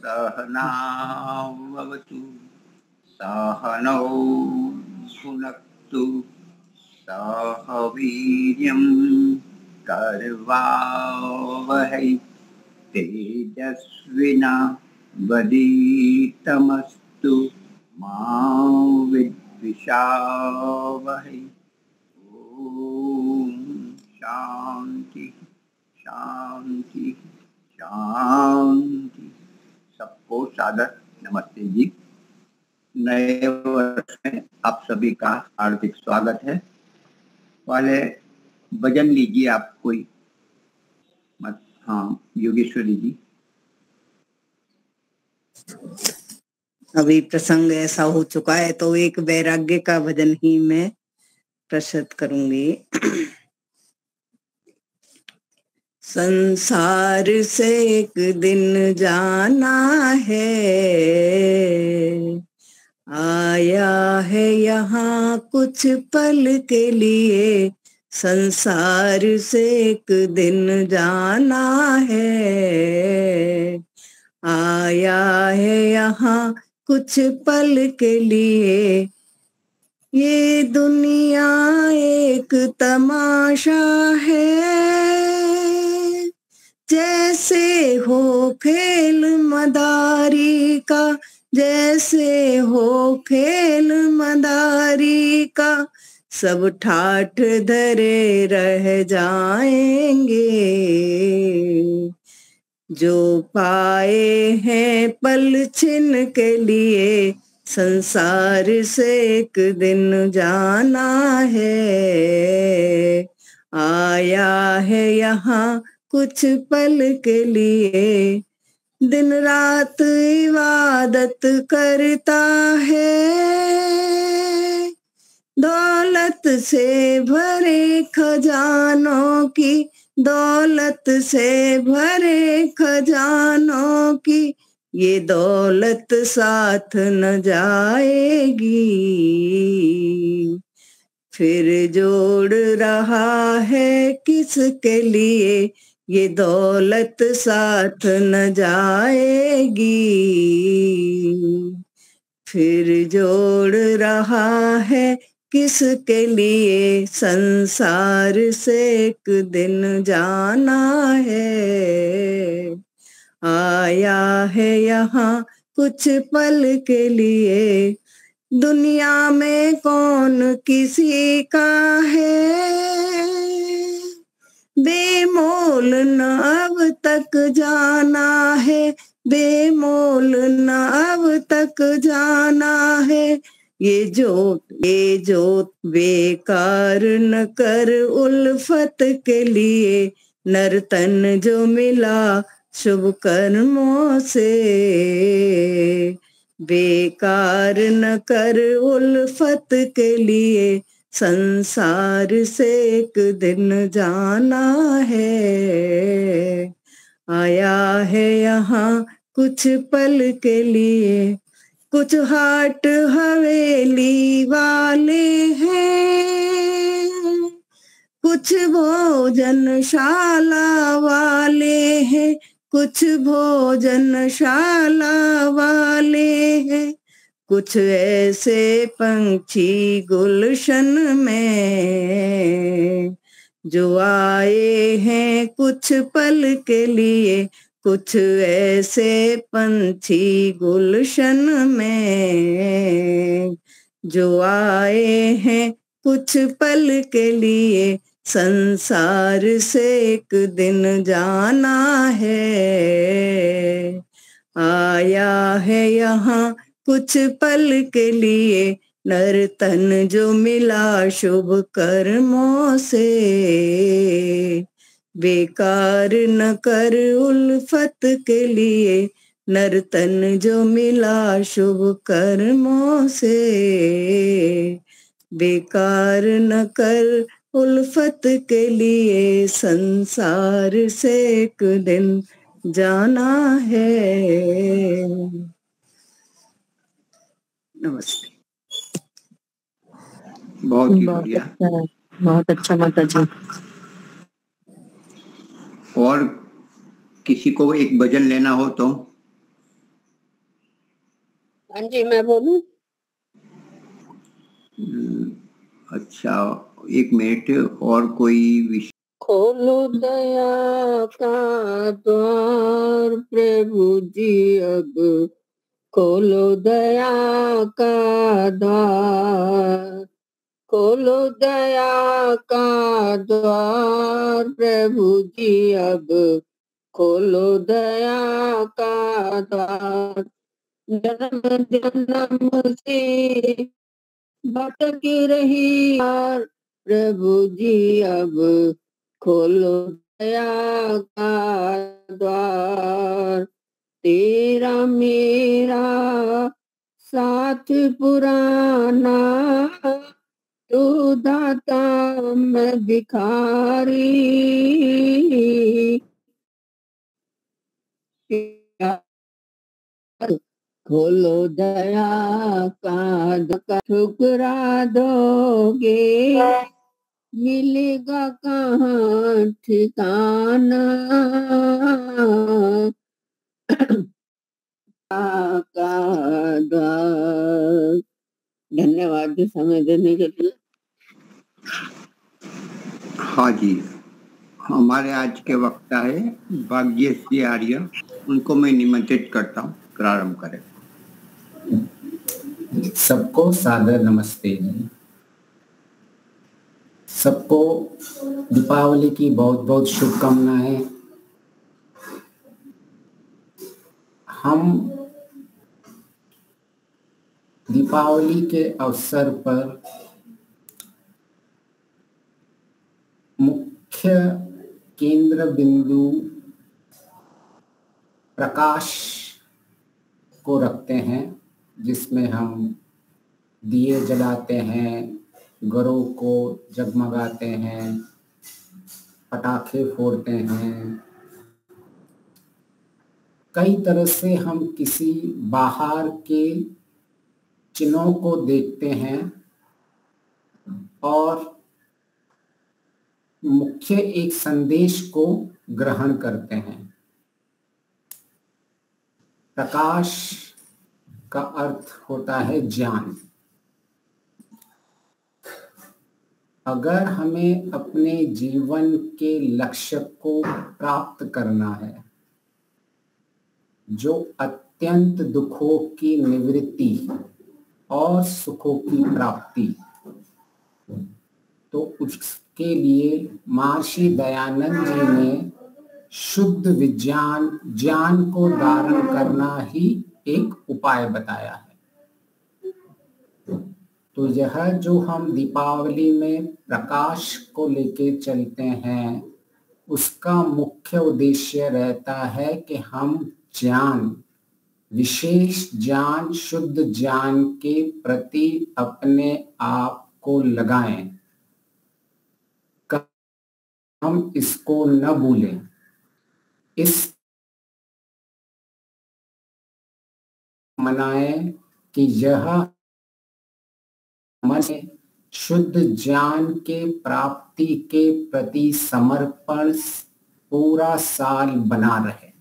सहनावतु सहनौ भुनक्तु सह वीर्यं करवावहै तेजस्विनावधीतमस्तु मा विद्विषावहै। ओम शांति शांति शांति। सबको सादर नमस्ते जी। नए वर्ष में आप सभी का हार्दिक स्वागत है। पहले भजन लीजिए आप कोई। हाँ योगेश्वरी जी। अभी प्रसंग ऐसा हो चुका है तो एक वैराग्य का भजन ही मैं प्रस्तुत करूंगी। संसार से एक दिन जाना है, आया है यहाँ कुछ पल के लिए। संसार से एक दिन जाना है, आया है यहाँ कुछ पल के लिए। ये दुनिया एक तमाशा है, जैसे हो खेल मदारी का, जैसे हो खेल मदारी का। सब ठाठ धरे रह जाएंगे, जो पाए हैं पल छिन के लिए। संसार से एक दिन जाना है, आया है यहाँ कुछ पल के लिए। दिन रात इबादत करता है, दौलत से भरे खजानों की, दौलत से भरे खजानों की। ये दौलत साथ न जाएगी, फिर जोड़ रहा है किसके लिए। ये दौलत साथ न जाएगी, फिर जोड़ रहा है किसके लिए। संसार से एक दिन जाना है, आया है यहाँ कुछ पल के लिए। दुनिया में कौन किसी का है, बेमोल न अब तक जाना है, बेमोल न अब तक जाना है। ये जोत बेकार न कर उल्फत के लिए। नर्तन जो मिला शुभ कर्मों से, बेकार न कर उल्फत के लिए। संसार से एक दिन जाना है, आया है यहाँ कुछ पल के लिए। कुछ हाट हवेली वाले हैं, कुछ भोजनशाला वाले हैं, कुछ भोजनशाला वाले हैं। कुछ ऐसे पंछी गुलशन में, जो आए हैं कुछ पल के लिए। कुछ ऐसे पंछी गुलशन में, जो आए हैं कुछ पल के लिए। संसार से एक दिन जाना है, आया है यहाँ कुछ पल के लिए। नर्तन जो मिला शुभ कर्मों से, बेकार न कर उल्फत के लिए। नर्तन जो मिला शुभ कर्मों से, बेकार न कर उल्फत के लिए। संसार से एक दिन जाना है। नमस्ते। बहुत ही बढ़िया, बहुत अच्छा माता जी। और किसी को एक भजन लेना हो तो हाँ जी, मैं बोलूं? अच्छा, 1 मिनट। और कोई विषय? खोलो दया का द्वार प्रभु जी अब, खोलो दया का द्वार, खोलो दया का द्वार प्रभु जी अब, खोलो दया का द्वार। जन्म जन्म से भटक रही यार प्रभु जी अब, खोलो दया का द्वार। तेरा मेरा साथ पुराना, तू दाता मैं भिखारी, खोलो दया का ठुकरा दोगे, मिलेगा कहाँ ठिकाना, का द्वार। धन्यवाद जी समय देने के लिए। हाँ जी, हमारे आज के वक्ता है भाग्यश्री आर्य, उनको मैं निमंत्रित करता हूँ, प्रारंभ करें। सबको सादर नमस्ते जी। सबको दीपावली की बहुत बहुत शुभकामनाएं। हम दीपावली के अवसर पर मुख्य केंद्र बिंदु प्रकाश को रखते हैं, जिसमें हम दिए जलाते हैं, घरों को जगमगाते हैं, पटाखे फोड़ते हैं। कई तरह से हम किसी बाहर के चिन्हों को देखते हैं और मुख्य एक संदेश को ग्रहण करते हैं। प्रकाश का अर्थ होता है ज्ञान। अगर हमें अपने जीवन के लक्ष्य को प्राप्त करना है, जो अत्यंत दुखों की निवृत्ति और सुखों की प्राप्ति, तो उसके लिए महर्षि दयानंद जी ने शुद्ध विज्ञान ज्ञान को धारण करना ही एक उपाय बताया है। तो यह जो हम दीपावली में प्रकाश को लेके चलते हैं, उसका मुख्य उद्देश्य रहता है कि हम ज्ञान, विशेष ज्ञान, शुद्ध ज्ञान के प्रति अपने आप को लगाएं, हम इसको न भूलें। इस मनाएं कि यह मन शुद्ध ज्ञान के प्राप्ति के प्रति समर्पण पूरा साल बना रहे,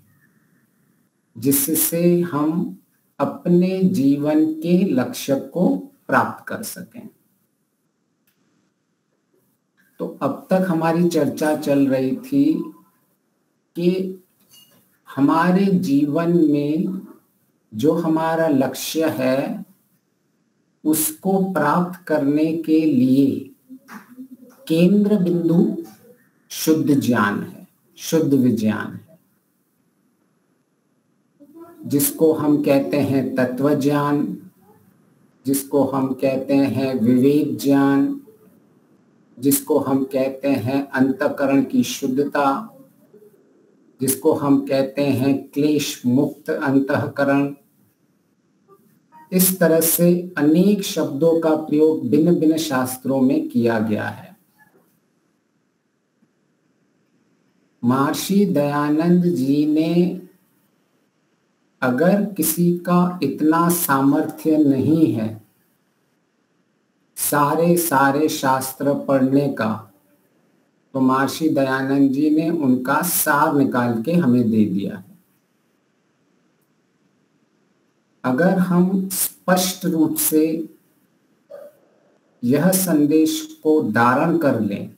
जिससे हम अपने जीवन के लक्ष्य को प्राप्त कर सकें। तो अब तक हमारी चर्चा चल रही थी कि हमारे जीवन में जो हमारा लक्ष्य है, उसको प्राप्त करने के लिए केंद्र बिंदु शुद्ध ज्ञान है, शुद्ध विज्ञान है, जिसको हम कहते हैं तत्व ज्ञान, जिसको हम कहते हैं विवेक ज्ञान, जिसको हम कहते हैं अंतःकरण की शुद्धता, जिसको हम कहते हैं क्लेश मुक्त अंतःकरण। इस तरह से अनेक शब्दों का प्रयोग भिन्न भिन्न शास्त्रों में किया गया है। महर्षि दयानंद जी ने, अगर किसी का इतना सामर्थ्य नहीं है सारे शास्त्र पढ़ने का, तो महर्षि दयानंद जी ने उनका सार निकाल के हमें दे दिया है। अगर हम स्पष्ट रूप से यह संदेश को धारण कर लें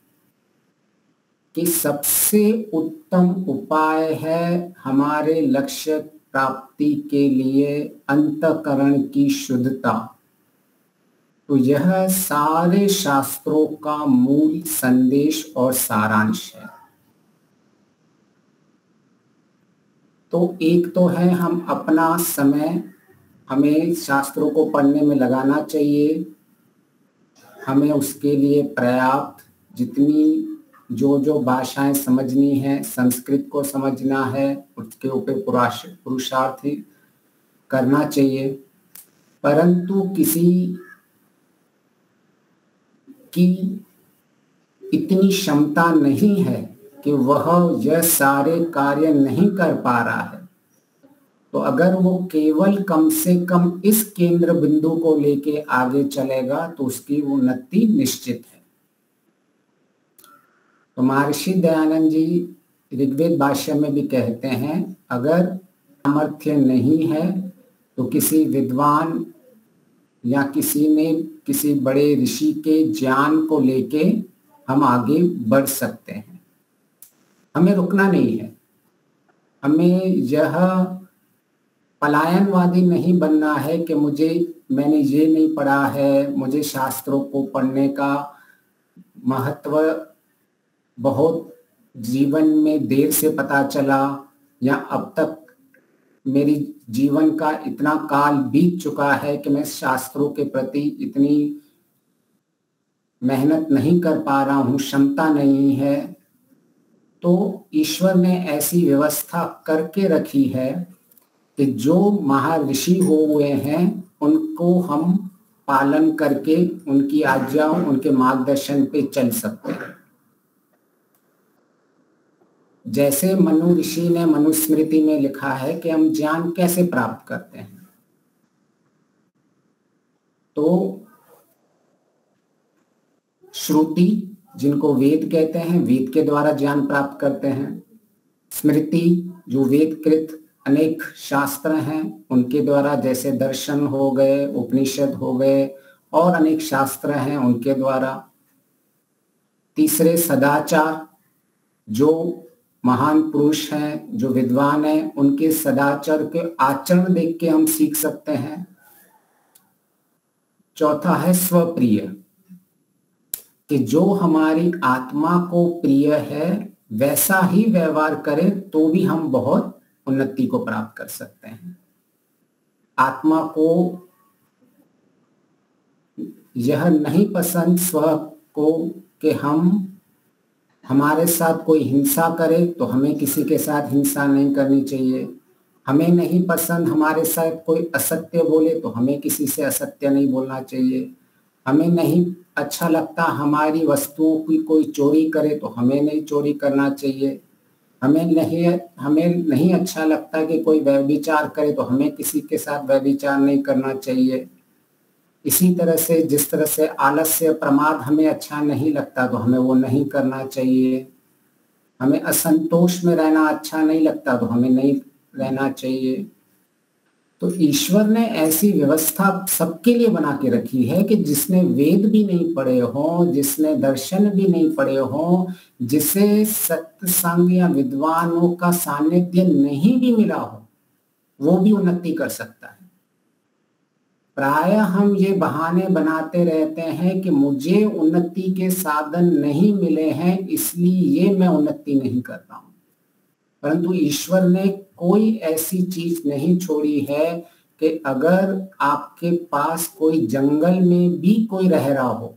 कि सबसे उत्तम उपाय है हमारे लक्ष्य प्राप्ति के लिए अंतःकरण की शुद्धता, तो यह सारे शास्त्रों का मूल संदेश और सारांश है। तो एक तो है हम अपना समय हमें शास्त्रों को पढ़ने में लगाना चाहिए, हमें उसके लिए पर्याप्त जितनी जो भाषाएं समझनी है, संस्कृत को समझना है, उसके ऊपर पुरुषार्थ करना चाहिए। परंतु किसी की इतनी क्षमता नहीं है कि वह यह सारे कार्य नहीं कर पा रहा है, तो अगर वो केवल कम से कम इस केंद्र बिंदु को लेके आगे चलेगा तो उसकी उन्नति निश्चित है। तो महर्षि दयानंद जी ऋग्वेद भाष्य में भी कहते हैं, अगर सामर्थ्य नहीं है तो किसी विद्वान या किसी बड़े ऋषि के ज्ञान को लेके हम आगे बढ़ सकते हैं। हमें रुकना नहीं है, हमें यह पलायनवादी नहीं बनना है कि मैंने ये नहीं पढ़ा है, मुझे शास्त्रों को पढ़ने का महत्व बहुत जीवन में देर से पता चला, या अब तक मेरी जीवन का इतना काल बीत चुका है कि मैं शास्त्रों के प्रति इतनी मेहनत नहीं कर पा रहा हूँ, क्षमता नहीं है। तो ईश्वर ने ऐसी व्यवस्था करके रखी है कि जो महर्षि हुए हैं उनको हम पालन करके उनकी आज्ञाओं, उनके मार्गदर्शन पे चल सकते हैं। जैसे मनु ऋषि ने मनुस्मृति में लिखा है कि हम ज्ञान कैसे प्राप्त करते हैं, तो श्रुति जिनको वेद कहते हैं, वेद के द्वारा ज्ञान प्राप्त करते हैं। स्मृति जो वेदकृत अनेक शास्त्र हैं उनके द्वारा, जैसे दर्शन हो गए, उपनिषद हो गए और अनेक शास्त्र हैं उनके द्वारा। तीसरे सदाचार, जो महान पुरुष हैं, जो विद्वान हैं, उनके सदाचार के आचरण देख के हम सीख सकते हैं। चौथा है स्वप्रिय, कि जो हमारी आत्मा को प्रिय है वैसा ही व्यवहार करे तो भी हम बहुत उन्नति को प्राप्त कर सकते हैं। आत्मा को यह नहीं पसंद स्व को कि हमारे साथ कोई हिंसा करे, तो हमें किसी के साथ हिंसा नहीं करनी चाहिए। हमें नहीं पसंद हमारे साथ कोई असत्य बोले, तो हमें किसी से असत्य नहीं बोलना चाहिए। हमें नहीं अच्छा लगता हमारी वस्तुओं की कोई चोरी करे, तो हमें नहीं चोरी करना चाहिए। हमें नहीं अच्छा लगता कि कोई व्यभिचार करे, तो हमें किसी के साथ व्यभिचार नहीं करना चाहिए। इसी तरह से जिस तरह से आलस्य, प्रमाद हमें अच्छा नहीं लगता तो हमें वो नहीं करना चाहिए। हमें असंतोष में रहना अच्छा नहीं लगता तो हमें नहीं रहना चाहिए। तो ईश्वर ने ऐसी व्यवस्था सबके लिए बना के रखी है कि जिसने वेद भी नहीं पढ़े हों, जिसने दर्शन भी नहीं पढ़े हों, जिसे सत्संग या विद्वानों का सानिध्य नहीं भी मिला हो, वो भी उन्नति कर सकता है। प्राय हम ये बहाने बनाते रहते हैं कि मुझे उन्नति के साधन नहीं मिले हैं इसलिए मैं उन्नति नहीं कर रहा हूं, परंतु ईश्वर ने कोई ऐसी चीज नहीं छोड़ी है कि अगर आपके पास कोई जंगल में भी कोई रह रहा हो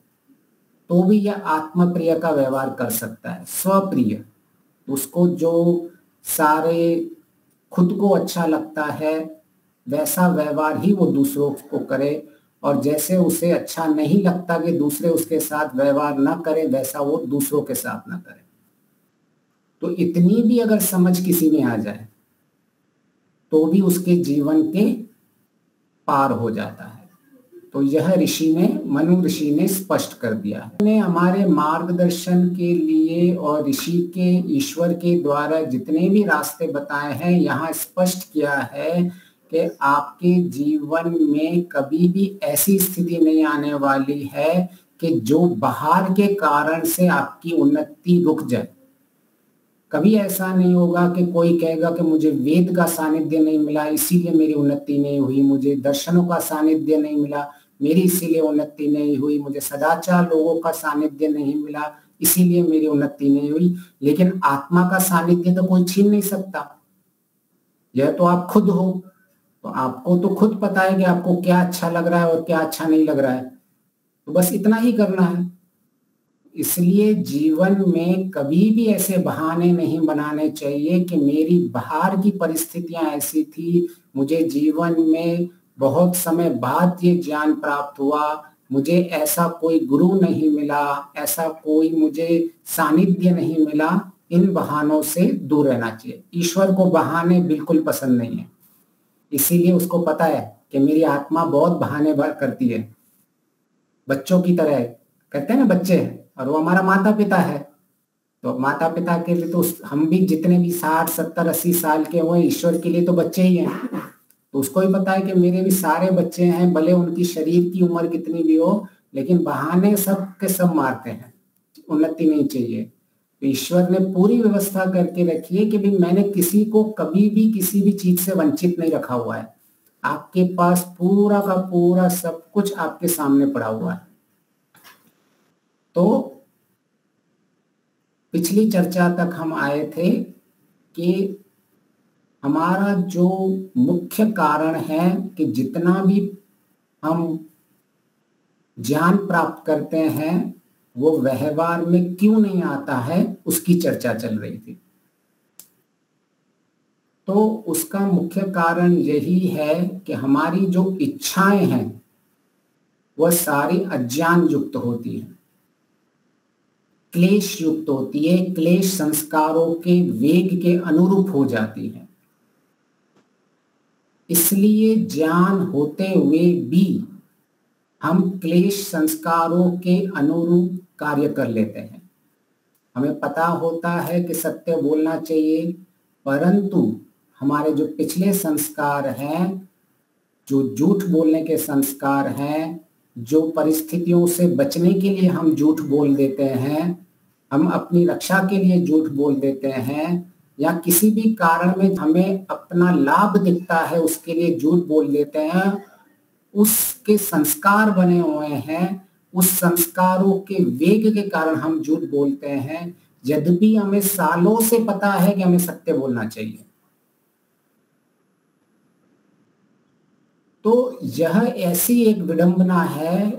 तो भी यह आत्मप्रिय का व्यवहार कर सकता है। स्वप्रिय, उसको जो सारे खुद को अच्छा लगता है वैसा व्यवहार ही वो दूसरों को करे, और जैसे उसे अच्छा नहीं लगता कि दूसरे उसके साथ व्यवहार ना करें वैसा वो दूसरों के साथ ना करे। तो इतनी भी अगर समझ किसी में आ जाए तो भी उसके जीवन के पार हो जाता है। तो यह मनु ऋषि ने स्पष्ट कर दिया है। ने हमारे मार्गदर्शन के लिए और ऋषि के ईश्वर के द्वारा जितने भी रास्ते बताए हैं, यहाँ स्पष्ट किया है कि आपके जीवन में कभी भी ऐसी स्थिति नहीं आने वाली है कि जो बाहर के कारण से आपकी उन्नति रुक जाए। कभी ऐसा नहीं होगा कि कोई कहेगा कि मुझे वेद का सानिध्य नहीं मिला इसीलिए मेरी उन्नति नहीं हुई, मुझे दर्शनों का सानिध्य नहीं मिला मेरी इसीलिए उन्नति नहीं हुई, मुझे सदाचार लोगों का सानिध्य नहीं मिला इसीलिए मेरी उन्नति नहीं हुई। लेकिन आत्मा का सानिध्य तो कोई छीन नहीं सकता। यह तो आप खुद हो, तो आपको तो खुद पता है कि आपको क्या अच्छा लग रहा है और क्या अच्छा नहीं लग रहा है, तो बस इतना ही करना है। इसलिए जीवन में कभी भी ऐसे बहाने नहीं बनाने चाहिए कि मेरी बाहर की परिस्थितियां ऐसी थी, मुझे जीवन में बहुत समय बाद ये ज्ञान प्राप्त हुआ, मुझे ऐसा कोई गुरु नहीं मिला, ऐसा कोई मुझे सानिध्य नहीं मिला। इन बहानों से दूर रहना चाहिए। ईश्वर को बहाने बिल्कुल पसंद नहीं है, इसीलिए उसको पता है कि मेरी आत्मा बहुत बहाने करती है। बच्चों की तरह कहते हैं ना, बच्चे हैं और वो हमारा माता पिता है, तो माता पिता के लिए तो हम भी जितने भी 60, 70, 80 साल के हुए, ईश्वर के लिए तो बच्चे ही हैं। तो उसको भी पता है कि मेरे भी सारे बच्चे हैं, भले उनकी शरीर की उम्र कितनी भी हो, लेकिन बहाने सब के सब मारते हैं, उन्नति नहीं चाहिए। तो ईश्वर ने पूरी व्यवस्था करके रखी है कि भाई मैंने किसी को कभी भी किसी भी चीज से वंचित नहीं रखा हुआ है। आपके पास पूरा का पूरा सब कुछ आपके सामने पड़ा हुआ है। तो पिछली चर्चा तक हम आए थे कि हमारा जो मुख्य कारण है कि जितना भी हम ज्ञान प्राप्त करते हैं वो व्यवहार में क्यों नहीं आता है, उसकी चर्चा चल रही थी। तो उसका मुख्य कारण यही है कि हमारी जो इच्छाएं हैं वह सारी अज्ञान युक्त होती हैं, क्लेश युक्त होती है, क्लेश संस्कारों के वेग के अनुरूप हो जाती है। इसलिए ज्ञान होते हुए भी हम क्लेश संस्कारों के अनुरूप कार्य कर लेते हैं। हमें पता होता है कि सत्य बोलना चाहिए, परंतु हमारे जो पिछले संस्कार हैं, जो झूठ बोलने के संस्कार हैं, जो परिस्थितियों से बचने के लिए हम झूठ बोल देते हैं, हम अपनी रक्षा के लिए झूठ बोल देते हैं, या किसी भी कारण में हमें अपना लाभ दिखता है उसके लिए झूठ बोल देते हैं, उसके संस्कार बने हुए हैं, उस संस्कारों के वेग के कारण हम झूठ बोलते हैं, यद्यपि हमें सालों से पता है कि हमें सत्य बोलना चाहिए। तो यह ऐसी एक विडंबना है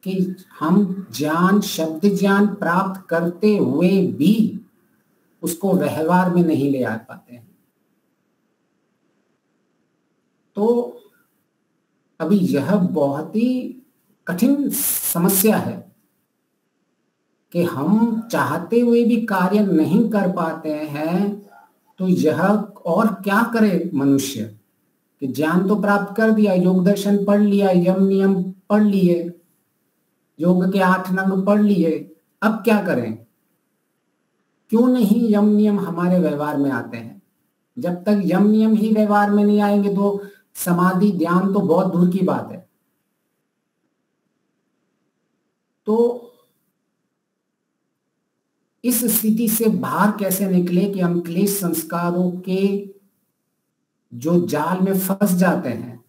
कि हम ज्ञान, शब्द ज्ञान प्राप्त करते हुए भी उसको व्यवहार में नहीं ले आ पाते हैं। तो अभी यह बहुत ही कठिन समस्या है कि हम चाहते हुए भी कार्य नहीं कर पाते हैं। तो यह और क्या करे मनुष्य कि ज्ञान तो प्राप्त कर दिया, योग दर्शन पढ़ लिया, यम नियम पढ़ लिए, योग के 8 अंग पढ़ लिए, अब क्या करें? क्यों नहीं यम नियम हमारे व्यवहार में आते हैं? जब तक यम नियम ही व्यवहार में नहीं आएंगे तो समाधि, ध्यान तो बहुत दूर की बात है। तो इस स्थिति से बाहर कैसे निकले कि हम क्लेश संस्कारों के जो जाल में फंस जाते हैं,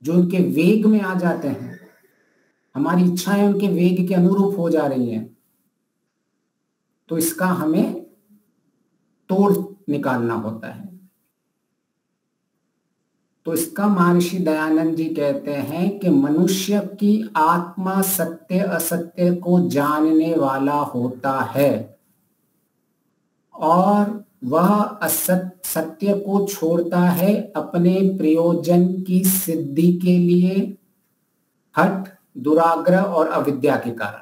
जो उनके वेग में आ जाते हैं, हमारी इच्छाएं उनके वेग के अनुरूप हो जा रही हैं, तो इसका हमें तोड़ निकालना होता है। तो इसका महर्षि दयानंद जी कहते हैं कि मनुष्य की आत्मा सत्य असत्य को जानने वाला होता है और वह असत्य को छोड़ता है अपने प्रयोजन की सिद्धि के लिए, हठ, दुराग्रह और अविद्या के कारण।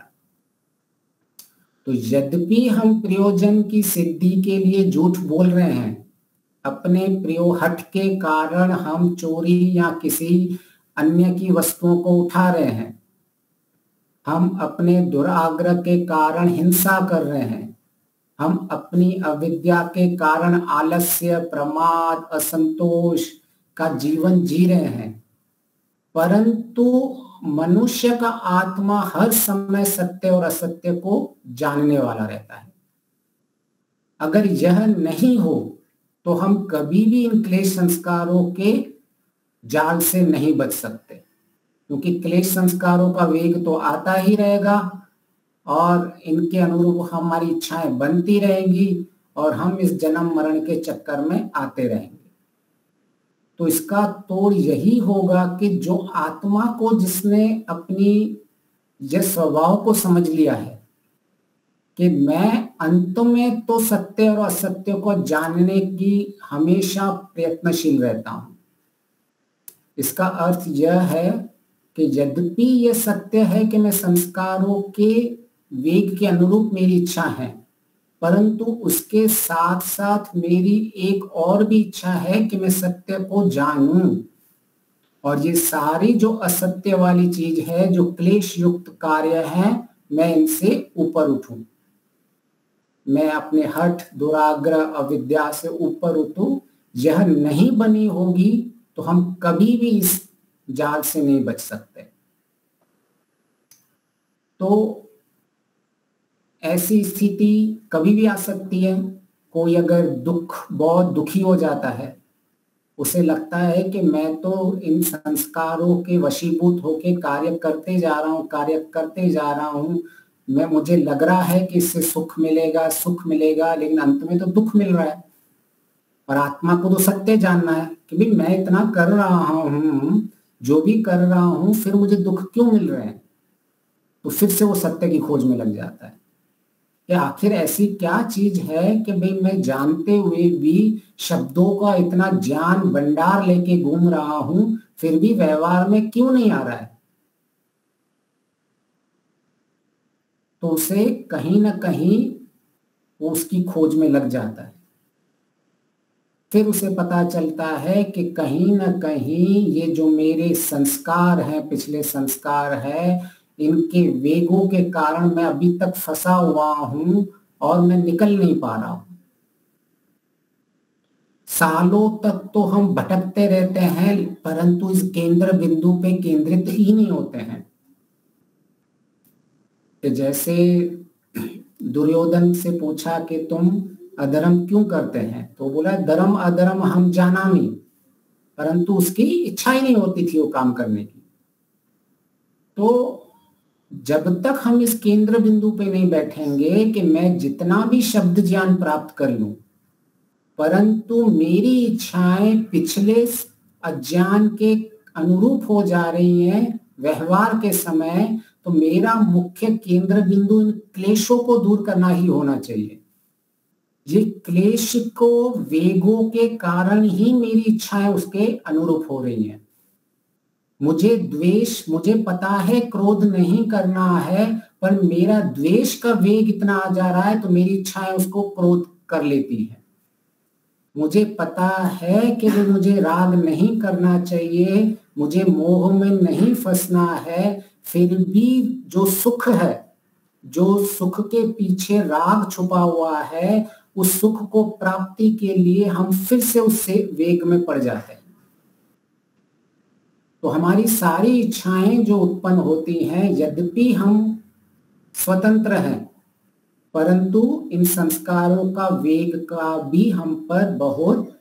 तो यद्यपि हम प्रयोजन की सिद्धि के लिए झूठ बोल रहे हैं, अपने हठ के कारण हम चोरी या किसी अन्य की वस्तुओं को उठा रहे हैं, हम अपने दुराग्रह के कारण हिंसा कर रहे हैं, हम अपनी अविद्या के कारण आलस्य, प्रमाद, असंतोष का जीवन जी रहे हैं, परंतु मनुष्य का आत्मा हर समय सत्य और असत्य को जानने वाला रहता है। अगर यह नहीं हो तो हम कभी भी इन क्लेश संस्कारों के जाल से नहीं बच सकते, क्योंकि क्लेश संस्कारों का वेग तो आता ही रहेगा और इनके अनुरूप हमारी इच्छाएं बनती रहेंगी और हम इस जन्म मरण के चक्कर में आते रहेंगे। तो इसका तोड़ यही होगा कि जो आत्मा को, जिसने अपनी यह स्वभाव को समझ लिया है कि मैं अंत में तो सत्य और असत्य को जानने की हमेशा प्रयत्नशील रहता हूं। इसका अर्थ यह है कि यद्यपि यह सत्य है कि मैं संस्कारों के वेग के अनुरूप मेरी इच्छा है, परंतु उसके साथ साथ मेरी एक और भी इच्छा है कि मैं सत्य को जानूं। और ये सारी जो असत्य वाली चीज है, जो क्लेश युक्त कार्य है, मैं इनसे ऊपर उठूं, मैं अपने हठ, दुराग्रह, अविद्या से ऊपर उठूं। यह नहीं बनी होगी तो हम कभी भी इस जाल से नहीं बच सकते। तो ऐसी स्थिति कभी भी आ सकती है। कोई अगर बहुत दुखी हो जाता है, उसे लगता है कि मैं तो इन संस्कारों के वशीभूत होके कार्य करते जा रहा हूँ, मुझे लग रहा है कि इससे सुख मिलेगा, लेकिन अंत में तो दुख मिल रहा है। और आत्मा को तो सत्य जानना है कि भाई मैं इतना कर रहा हूँ, जो भी कर रहा हूँ, फिर मुझे दुख क्यों मिल रहे हैं। तो फिर से वो सत्य की खोज में लग जाता है कि आखिर ऐसी क्या चीज है कि भाई मैं जानते हुए भी शब्दों का इतना ज्ञान भंडार लेके घूम रहा हूं, फिर भी व्यवहार में क्यों नहीं आ रहा है। तो उसे कहीं ना कहीं वो उसकी खोज में लग जाता है। फिर उसे पता चलता है कि कहीं ना कहीं ये जो मेरे संस्कार हैं, पिछले संस्कार है, इनके वेगों के कारण मैं अभी तक फंसा हुआ हूं और मैं निकल नहीं पा रहा हूं। सालों तक तो हम भटकते रहते हैं, परंतु इस केंद्र बिंदु पे केंद्रित ही नहीं होते हैं। जैसे दुर्योधन से पूछा कि तुम अधर्म क्यों करते हैं, तो बोला धर्म अधर्म हम जानामि, परंतु उसकी इच्छा ही नहीं होती थी वो काम करने की। तो जब तक हम इस केंद्र बिंदु पे नहीं बैठेंगे कि मैं जितना भी शब्द ज्ञान प्राप्त कर लूं, परंतु मेरी इच्छाएं पिछले अज्ञान के अनुरूप हो जा रही हैं व्यवहार के समय, तो मेरा मुख्य केंद्र बिंदु इन क्लेशों को दूर करना ही होना चाहिए। ये क्लेश को वेगों के कारण ही मेरी इच्छाएं उसके अनुरूप हो रही हैं। मुझे पता है क्रोध नहीं करना है, पर मेरा द्वेष का वेग इतना आ जा रहा है तो मेरी इच्छाएं उसको क्रोध कर लेती है। मुझे पता है कि मुझे राग नहीं करना चाहिए, मुझे मोह में नहीं फंसना है, फिर भी जो सुख है, जो सुख के पीछे राग छुपा हुआ है, उस सुख को प्राप्ति के लिए हम फिर से उससे वेग में पड़ जाते हैं। तो हमारी सारी इच्छाएं जो उत्पन्न होती हैं, यद्यपि हम स्वतंत्र हैं, परंतु इन संस्कारों का वेग का भी हम पर बहुत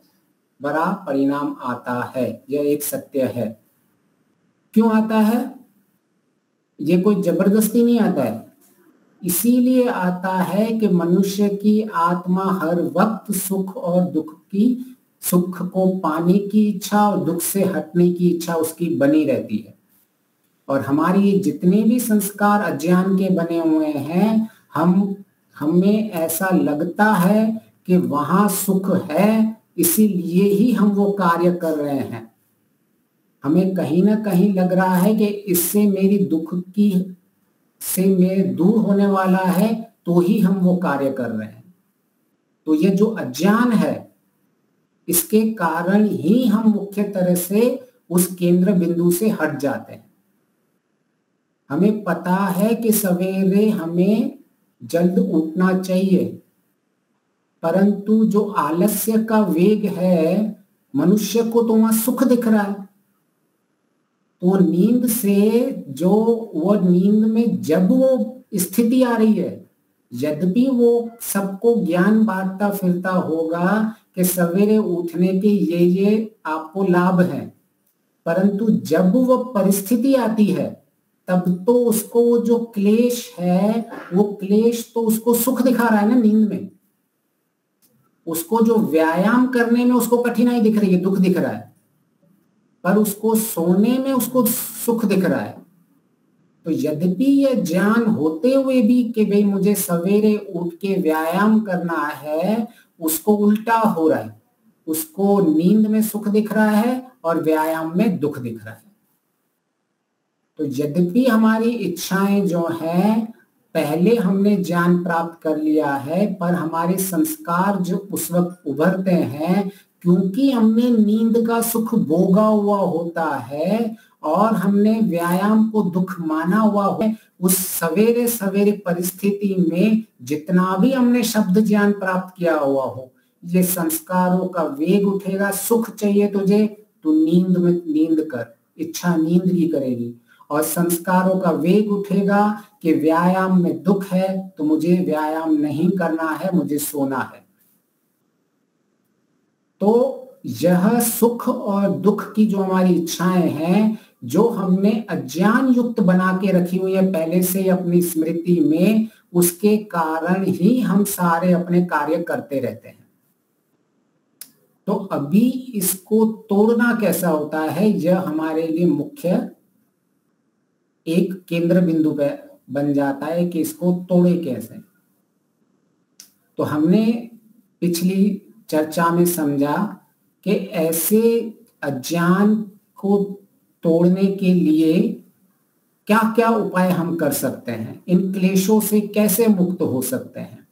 बड़ा परिणाम आता है। यह एक सत्य है। क्यों आता है? ये कोई जबरदस्ती नहीं आता है, इसीलिए आता है कि मनुष्य की आत्मा हर वक्त सुख और दुख की, सुख को पाने की इच्छा और दुख से हटने की इच्छा उसकी बनी रहती है। और हमारी जितने भी संस्कार अज्ञान के बने हुए हैं, हमें ऐसा लगता है कि वहां सुख है, इसीलिए ही हम वो कार्य कर रहे हैं। हमें कहीं ना कहीं लग रहा है कि इससे मेरी दुख की से मैं दूर होने वाला है, तो ही हम वो कार्य कर रहे हैं। तो ये जो अज्ञान है, इसके कारण ही हम मुख्य तरह से उस केंद्र बिंदु से हट जाते हैं। हमें पता है कि सवेरे हमें जल्द उठना चाहिए, परंतु जो आलस्य का वेग है मनुष्य को तो वहां सुख दिख रहा है। तो नींद से जो वो नींद में जब वो स्थिति आ रही है, यद्यपि वो सबको ज्ञान बांटता फिरता होगा कि सवेरे उठने के ये आपको लाभ है, परंतु जब वो परिस्थिति आती है तब तो उसको वो जो क्लेश है, वो क्लेश तो उसको सुख दिखा रहा है ना नींद में। उसको जो व्यायाम करने में उसको कठिनाई दिख रही है, दुख दिख रहा है, पर उसको सोने में उसको सुख दिख रहा है। तो यद्यपि ये ज्ञान होते हुए भी कि भाई मुझे सवेरे उठ के व्यायाम करना है, उसको उल्टा हो रहा है। उसको नींद में सुख दिख रहा है और व्यायाम में दुख दिख रहा है। तो यद्यपि हमारी इच्छाएं जो हैं, पहले हमने ज्ञान प्राप्त कर लिया है, पर हमारे संस्कार जो उस वक्त उभरते हैं, क्योंकि हमने नींद का सुख भोगा हुआ होता है और हमने व्यायाम को दुख माना हुआ है, उस सवेरे सवेरे परिस्थिति में जितना भी हमने शब्द ज्ञान प्राप्त किया हुआ हो, ये संस्कारों का वेग उठेगा। सुख चाहिए तुझे तो नींद में नींद कर, इच्छा नींद की करेगी। और संस्कारों का वेग उठेगा कि व्यायाम में दुख है तो मुझे व्यायाम नहीं करना है, मुझे सोना है। तो यह सुख और दुख की जो हमारी इच्छाएं हैं, जो हमने अज्ञान युक्त बना के रखी हुई है पहले से अपनी स्मृति में, उसके कारण ही हम सारे अपने कार्य करते रहते हैं। तो अभी इसको तोड़ना कैसा होता है, यह हमारे लिए मुख्य एक केंद्र बिंदु पे बन जाता है कि इसको तोड़े कैसे। तो हमने पिछली चर्चा में समझा कि ऐसे अज्ञान को तोड़ने के लिए क्या क्या उपाय हम कर सकते हैं, इन क्लेशों से कैसे मुक्त हो सकते हैं।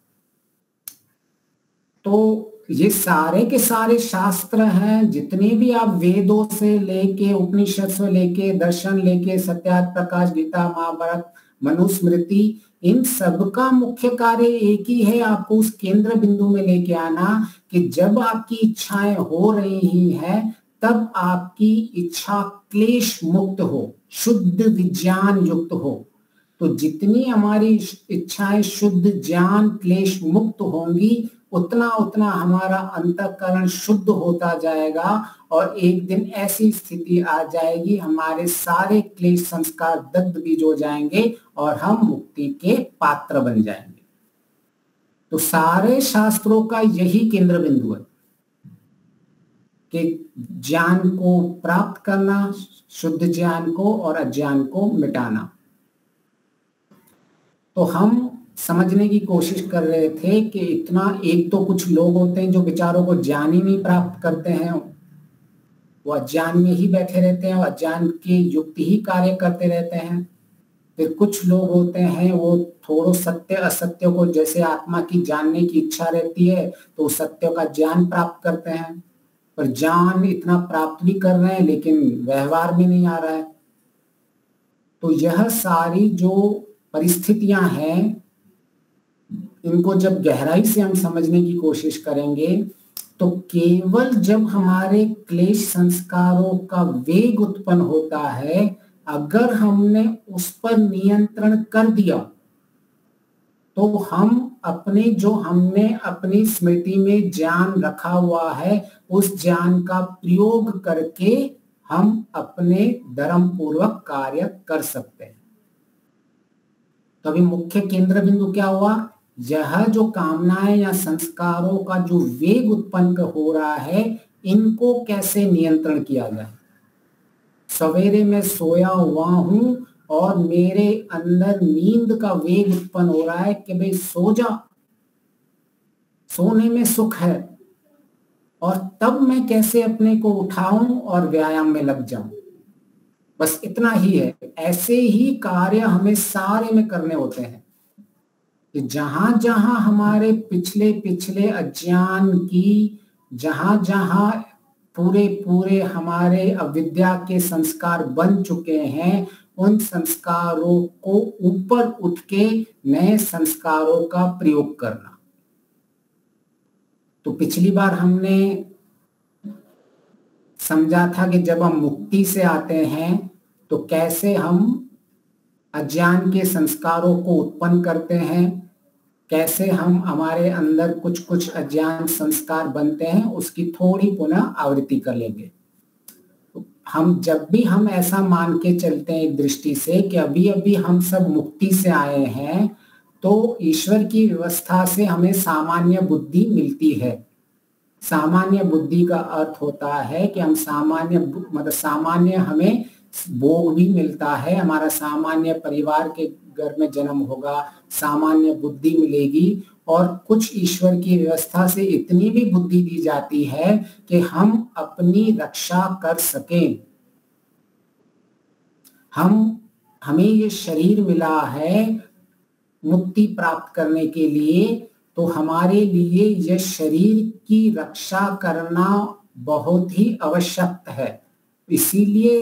तो ये सारे के सारे शास्त्र हैं, जितने भी आप वेदों से लेके, उपनिषद से लेके, दर्शन लेके, सत्यार्थ प्रकाश, गीता, महाभारत, मनुस्मृति, इन सब का मुख्य कार्य एक ही है, आपको उस केंद्र बिंदु में लेके आना कि जब आपकी इच्छाएं हो रही हैं, तब आपकी इच्छा क्लेश मुक्त हो, शुद्ध विज्ञान युक्त हो। तो जितनी हमारी इच्छाएं शुद्ध ज्ञान क्लेश मुक्त होंगी, उतना उतना हमारा अंतःकरण शुद्ध होता जाएगा और एक दिन ऐसी स्थिति आ जाएगी, हमारे सारे क्लेश संस्कार दग्ध बीज हो जाएंगे और हम मुक्ति के पात्र बन जाएंगे। तो सारे शास्त्रों का यही केंद्र बिंदु है कि ज्ञान को प्राप्त करना, शुद्ध ज्ञान को, और अज्ञान को मिटाना। तो हम समझने की कोशिश कर रहे थे कि इतना, एक तो कुछ लोग होते हैं जो विचारों को ज्ञान ही नहीं प्राप्त करते हैं, वो अज्ञान में ही बैठे रहते हैं और अज्ञान के युक्त ही कार्य करते रहते हैं। फिर कुछ लोग होते हैं वो थोड़ो सत्य असत्य को, जैसे आत्मा की जानने की इच्छा रहती है तो सत्य का ज्ञान प्राप्त करते हैं, पर ज्ञान इतना प्राप्त भी कर रहे हैं लेकिन व्यवहार में नहीं आ रहा है। तो यह सारी जो परिस्थितियां हैं, इनको जब गहराई से हम समझने की कोशिश करेंगे तो केवल जब हमारे क्लेश संस्कारों का वेग उत्पन्न होता है, अगर हमने उस पर नियंत्रण कर दिया तो हम अपने, जो हमने अपनी स्मृति में ज्ञान रखा हुआ है, उस ज्ञान का प्रयोग करके हम अपने धर्म पूर्वक कार्य कर सकते हैं। तो अभी मुख्य केंद्र बिंदु क्या हुआ, यह जो कामनाएं या संस्कारों का जो वेग उत्पन्न हो रहा है, इनको कैसे नियंत्रण किया जाए। सवेरे मैं सोया हुआ हूं और मेरे अंदर नींद का वेग उत्पन्न हो रहा है कि भाई सो जा, सोने में सुख है, और तब मैं कैसे अपने को उठाऊं और व्यायाम में लग जाऊं। बस इतना ही है। ऐसे ही कार्य हमें सारे में करने होते हैं कि जहां जहां हमारे पिछले पिछले अज्ञान की, जहां जहां पूरे पूरे हमारे अविद्या के संस्कार बन चुके हैं, उन संस्कारों को ऊपर उठ के नए संस्कारों का प्रयोग करना। तो पिछली बार हमने समझा था कि जब हम मुक्ति से आते हैं तो कैसे हम अज्ञान के संस्कारों को उत्पन्न करते हैं, कैसे हम हमारे अंदर कुछ कुछ अज्ञान संस्कार बनते हैं, उसकी थोड़ी पुनः आवृत्ति कर लेंगे। हम जब भी हम ऐसा मान के चलते हैं एक दृष्टि से कि अभी अभी हम सब मुक्ति से आए हैं, तो ईश्वर की व्यवस्था से हमें सामान्य बुद्धि मिलती है। सामान्य बुद्धि का अर्थ होता है कि हम सामान्य हमें भोग भी मिलता है, हमारा सामान्य परिवार के घर में जन्म होगा, सामान्य बुद्धि मिलेगी, और कुछ ईश्वर की व्यवस्था से इतनी भी बुद्धि दी जाती है कि हम अपनी रक्षा कर सकें। हमें ये शरीर मिला है मुक्ति प्राप्त करने के लिए, तो हमारे लिए यह शरीर की रक्षा करना बहुत ही आवश्यक है। इसीलिए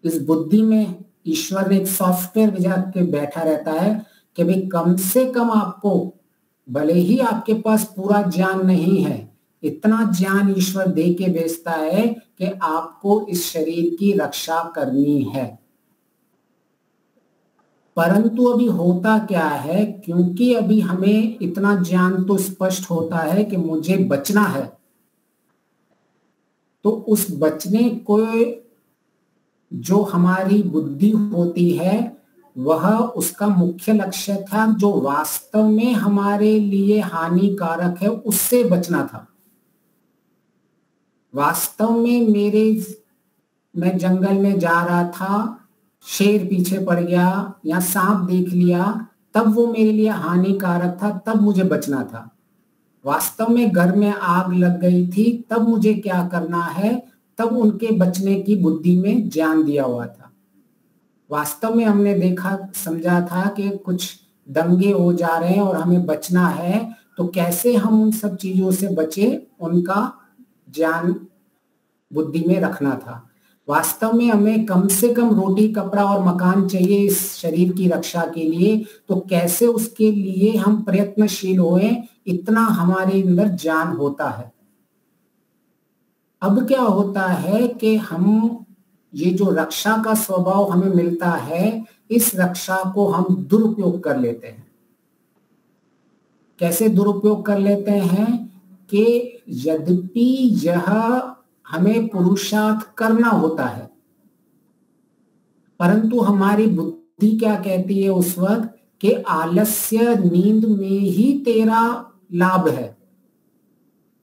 इस बुद्धि में ईश्वर ने एक सॉफ्टवेयर भिजा के बैठा रहता है कि भाई कम से कम आपको, भले ही आपके पास पूरा ज्ञान नहीं है, इतना ज्ञान ईश्वर दे के भेजता है कि आपको इस शरीर की रक्षा करनी है। परंतु अभी होता क्या है, क्योंकि अभी हमें इतना ज्ञान तो स्पष्ट होता है कि मुझे बचना है, तो उस बचने को जो हमारी बुद्धि होती है वह उसका मुख्य लक्ष्य था, जो वास्तव में हमारे लिए हानिकारक है उससे बचना था। वास्तव में मैं जंगल में जा रहा था, शेर पीछे पड़ गया या सांप देख लिया, तब वो मेरे लिए हानिकारक था, तब मुझे बचना था। वास्तव में घर में आग लग गई थी, तब मुझे क्या करना है, तब उनके बचने की बुद्धि में ज्ञान दिया हुआ था। वास्तव में हमने देखा समझा था कि कुछ दंगे हो जा रहे हैं और हमें बचना है, तो कैसे हम उन सब चीजों से बचे, उनका ज्ञान बुद्धि में रखना था। वास्तव में हमें कम से कम रोटी कपड़ा और मकान चाहिए इस शरीर की रक्षा के लिए, तो कैसे उसके लिए हम प्रयत्नशील होएं, इतना हमारे अंदर ज्ञान होता है। अब क्या होता है कि हम ये जो रक्षा का स्वभाव हमें मिलता है, इस रक्षा को हम दुरुपयोग कर लेते हैं। कैसे दुरुपयोग कर लेते हैं कि यद्यपि यह हमें पुरुषार्थ करना होता है, परंतु हमारी बुद्धि क्या कहती है उस वक्त कि आलस्य, नींद में ही तेरा लाभ है।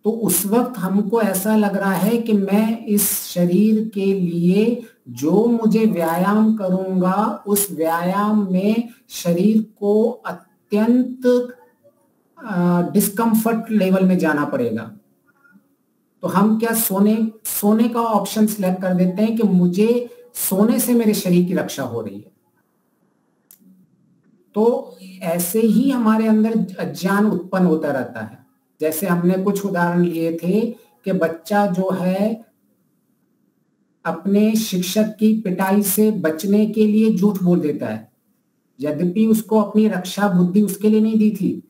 तो उस वक्त हमको ऐसा लग रहा है कि मैं इस शरीर के लिए जो मुझे व्यायाम करूंगा, उस व्यायाम में शरीर को अत्यंत डिस्कम्फर्ट लेवल में जाना पड़ेगा। तो हम क्या सोने का ऑप्शन सिलेक्ट कर देते हैं कि मुझे सोने से मेरे शरीर की रक्षा हो रही है। तो ऐसे ही हमारे अंदर अज्ञान उत्पन्न होता रहता है। जैसे हमने कुछ उदाहरण लिए थे कि बच्चा जो है अपने शिक्षक की पिटाई से बचने के लिए झूठ बोल देता है, यद्यपि उसको अपनी रक्षा बुद्धि उसके लिए नहीं दी थी,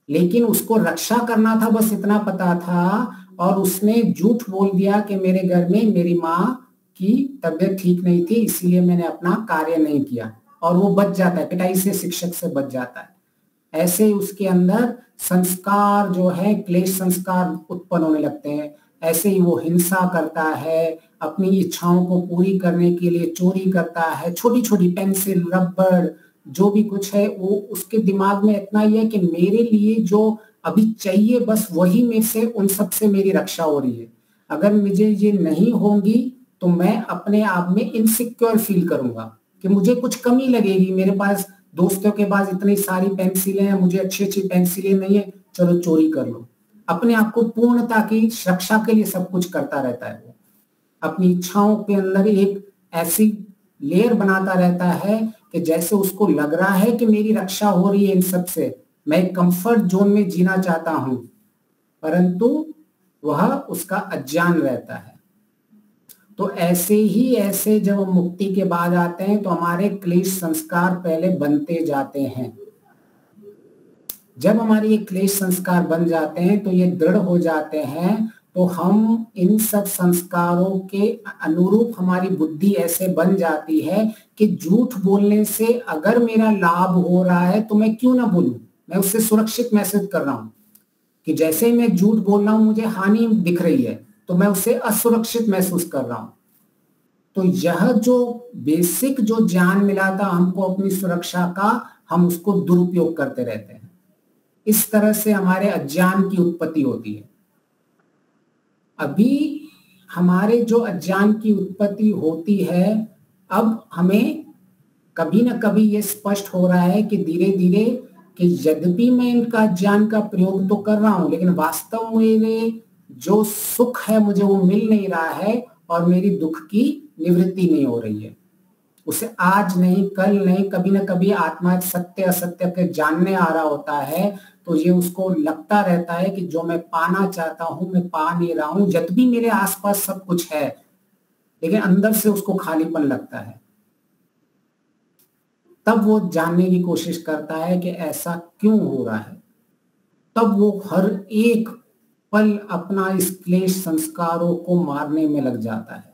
लेकिन उसको रक्षा करना था, बस इतना पता था, और उसने झूठ बोल दिया कि मेरे घर में मेरी माँ की तबीयत ठीक नहीं थी, इसलिए मैंने अपना कार्य नहीं किया, और वो बच जाता है, पिटाई से शिक्षक से बच जाता है। ऐसे ही उसके अंदर संस्कार जो है, क्लेश संस्कार उत्पन्न होने लगते हैं। ऐसे ही वो हिंसा करता है, अपनी इच्छाओं को पूरी करने के लिए चोरी करता है, छोटी छोटी पेंसिल, रबड़, जो भी कुछ है, वो उसके दिमाग में इतना ही है कि मेरे लिए जो अभी चाहिए बस वही में से, उन सब से मेरी रक्षा हो रही है। अगर मुझे ये नहीं होंगी तो मैं अपने आप में इनसिक्योर फील करूंगा कि मुझे कुछ कमी लगेगी। मेरे पास दोस्तों के पास इतनी सारी पेंसिलें हैं, मुझे अच्छी अच्छी पेंसिलें नहीं है, चलो चोरी कर लो। अपने आप को पूर्णता की रक्षा के लिए सब कुछ करता रहता है। वो अपनी इच्छाओं के अंदर एक ऐसी लेयर बनाता रहता है कि जैसे उसको लग रहा है कि मेरी रक्षा हो रही है इन सब से, मैं एक कंफर्ट जोन में जीना चाहता हूं, परंतु वह उसका अज्ञान रहता है। तो ऐसे जब हम मुक्ति के बाद आते हैं तो हमारे क्लेश संस्कार पहले बनते जाते हैं। जब हमारे ये क्लेश संस्कार बन जाते हैं तो ये दृढ़ हो जाते हैं, तो हम इन सब संस्कारों के अनुरूप हमारी बुद्धि ऐसे बन जाती है कि झूठ बोलने से अगर मेरा लाभ हो रहा है तो मैं क्यों ना बोलूं, मैं उससे सुरक्षित महसूस कर रहा हूं। कि जैसे ही मैं झूठ बोल रहा हूं मुझे हानि दिख रही है तो मैं उससे असुरक्षित महसूस कर रहा हूं। तो यह जो बेसिक जो ज्ञान मिला था हमको अपनी सुरक्षा का, हम उसको दुरुपयोग करते रहते हैं। इस तरह से हमारे अज्ञान की उत्पत्ति होती है। अभी हमारे जो अज्ञान की उत्पत्ति होती है, अब हमें कभी ना कभी ये स्पष्ट हो रहा है कि धीरे धीरे कि यद्यपि मैं इनका ज्ञान का प्रयोग तो कर रहा हूं, लेकिन वास्तव में जो सुख है मुझे वो मिल नहीं रहा है और मेरी दुख की निवृत्ति नहीं हो रही है। उसे आज नहीं, कल नहीं, कभी ना कभी आत्मा सत्य असत्य के जानने आ रहा होता है, तो ये उसको लगता रहता है कि जो मैं पाना चाहता हूं मैं पा नहीं रहा हूं, यद्यपि मेरे आसपास सब कुछ है, लेकिन अंदर से उसको खालीपन लगता है। तब वो जानने की कोशिश करता है कि ऐसा क्यों हो रहा है। तब वो हर एक पल अपना इस क्लेश संस्कारों को मारने में लग जाता है।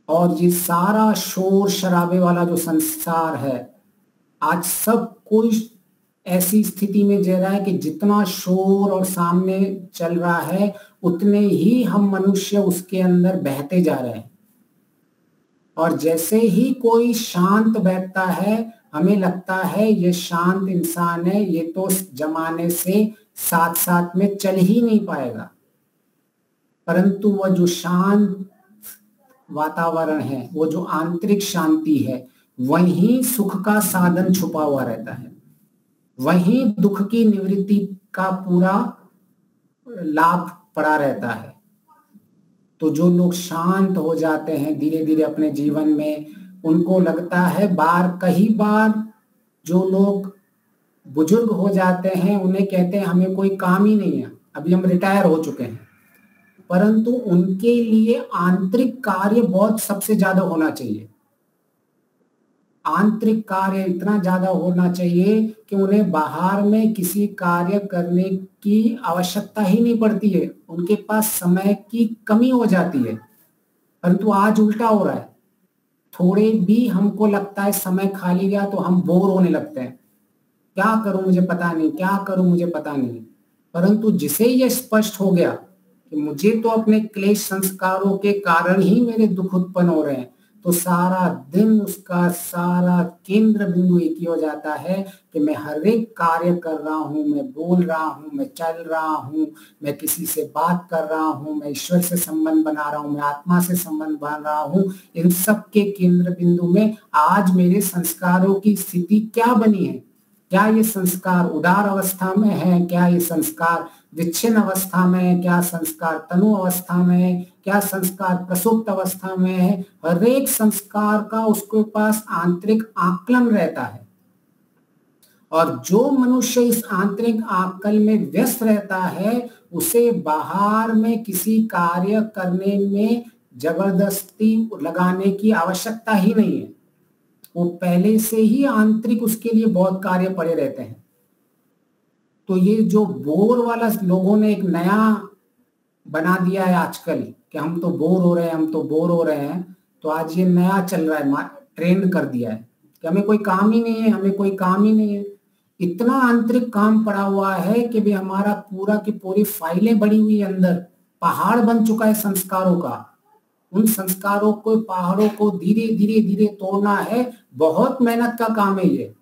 और ये सारा शोर शराबे वाला जो संसार है, आज सब कोई ऐसी स्थिति में जी रहा है कि जितना शोर और सामने चल रहा है उतने ही हम मनुष्य उसके अंदर बहते जा रहे हैं। और जैसे ही कोई शांत बैठता है हमें लगता है ये शांत इंसान है, ये तो जमाने से साथ साथ में चल ही नहीं पाएगा। परंतु वह जो शांत वातावरण है, वो जो आंतरिक शांति है, वहीं सुख का साधन छुपा हुआ रहता है, वहीं दुख की निवृत्ति का पूरा लाभ पड़ा रहता है। तो जो लोग शांत हो जाते हैं धीरे धीरे अपने जीवन में, उनको लगता है कई बार जो लोग बुजुर्ग हो जाते हैं उन्हें कहते हैं हमें कोई काम ही नहीं है, अभी हम रिटायर हो चुके हैं, परंतु उनके लिए आंतरिक कार्य बहुत सबसे ज्यादा होना चाहिए। आंतरिक कार्य इतना ज्यादा होना चाहिए कि उन्हें बाहर में किसी कार्य करने की आवश्यकता ही नहीं पड़ती है, उनके पास समय की कमी हो जाती है। परंतु आज उल्टा हो रहा है, थोड़े भी हमको लगता है समय खाली गया तो हम बोर होने लगते हैं, क्या करूं मुझे पता नहीं, क्या करूं मुझे पता नहीं। परंतु जिसे यह स्पष्ट हो गया कि मुझे तो अपने क्लेश संस्कारों के कारण ही मेरे दुख उत्पन्न हो रहे हैं, तो सारा दिन उसका सारा केंद्र बिंदु एक ही हो जाता है कि मैं हर एक कार्य कर रहा हूं, मैं बोल रहा हूं, मैं चल रहा हूं, मैं किसी से बात कर रहा हूं, मैं ईश्वर से संबंध बना रहा हूं, मैं आत्मा से संबंध बना रहा हूं। इन सब के केंद्र बिंदु में आज मेरे संस्कारों की स्थिति क्या बनी है? क्या ये संस्कार उदार अवस्था में है? क्या ये संस्कार विच्छिन्न अवस्था में है? क्या संस्कार तनु अवस्था में है? क्या संस्कार प्रसुप्त अवस्था में है? हर एक संस्कार का उसके पास आंतरिक आकलन रहता है। और जो मनुष्य इस आंतरिक आकलन में व्यस्त रहता है उसे बाहर में किसी कार्य करने में जबरदस्ती लगाने की आवश्यकता ही नहीं है, वो पहले से ही आंतरिक उसके लिए बहुत कार्य पड़े रहते हैं। तो ये जो बोर वाला लोगों ने एक नया बना दिया है आजकल कि हम तो बोर हो रहे हैं, हम तो बोर हो रहे हैं, तो आज ये नया चल रहा है, ट्रेंड कर दिया है कि हमें कोई काम ही नहीं है, हमें कोई काम ही नहीं है। इतना आंतरिक काम पड़ा हुआ है कि भी हमारा पूरा की पूरी फाइलें बड़ी हुई है, अंदर पहाड़ बन चुका है संस्कारों का। उन संस्कारों को, पहाड़ों को धीरे धीरे धीरे तोड़ना है, बहुत मेहनत का काम है ये।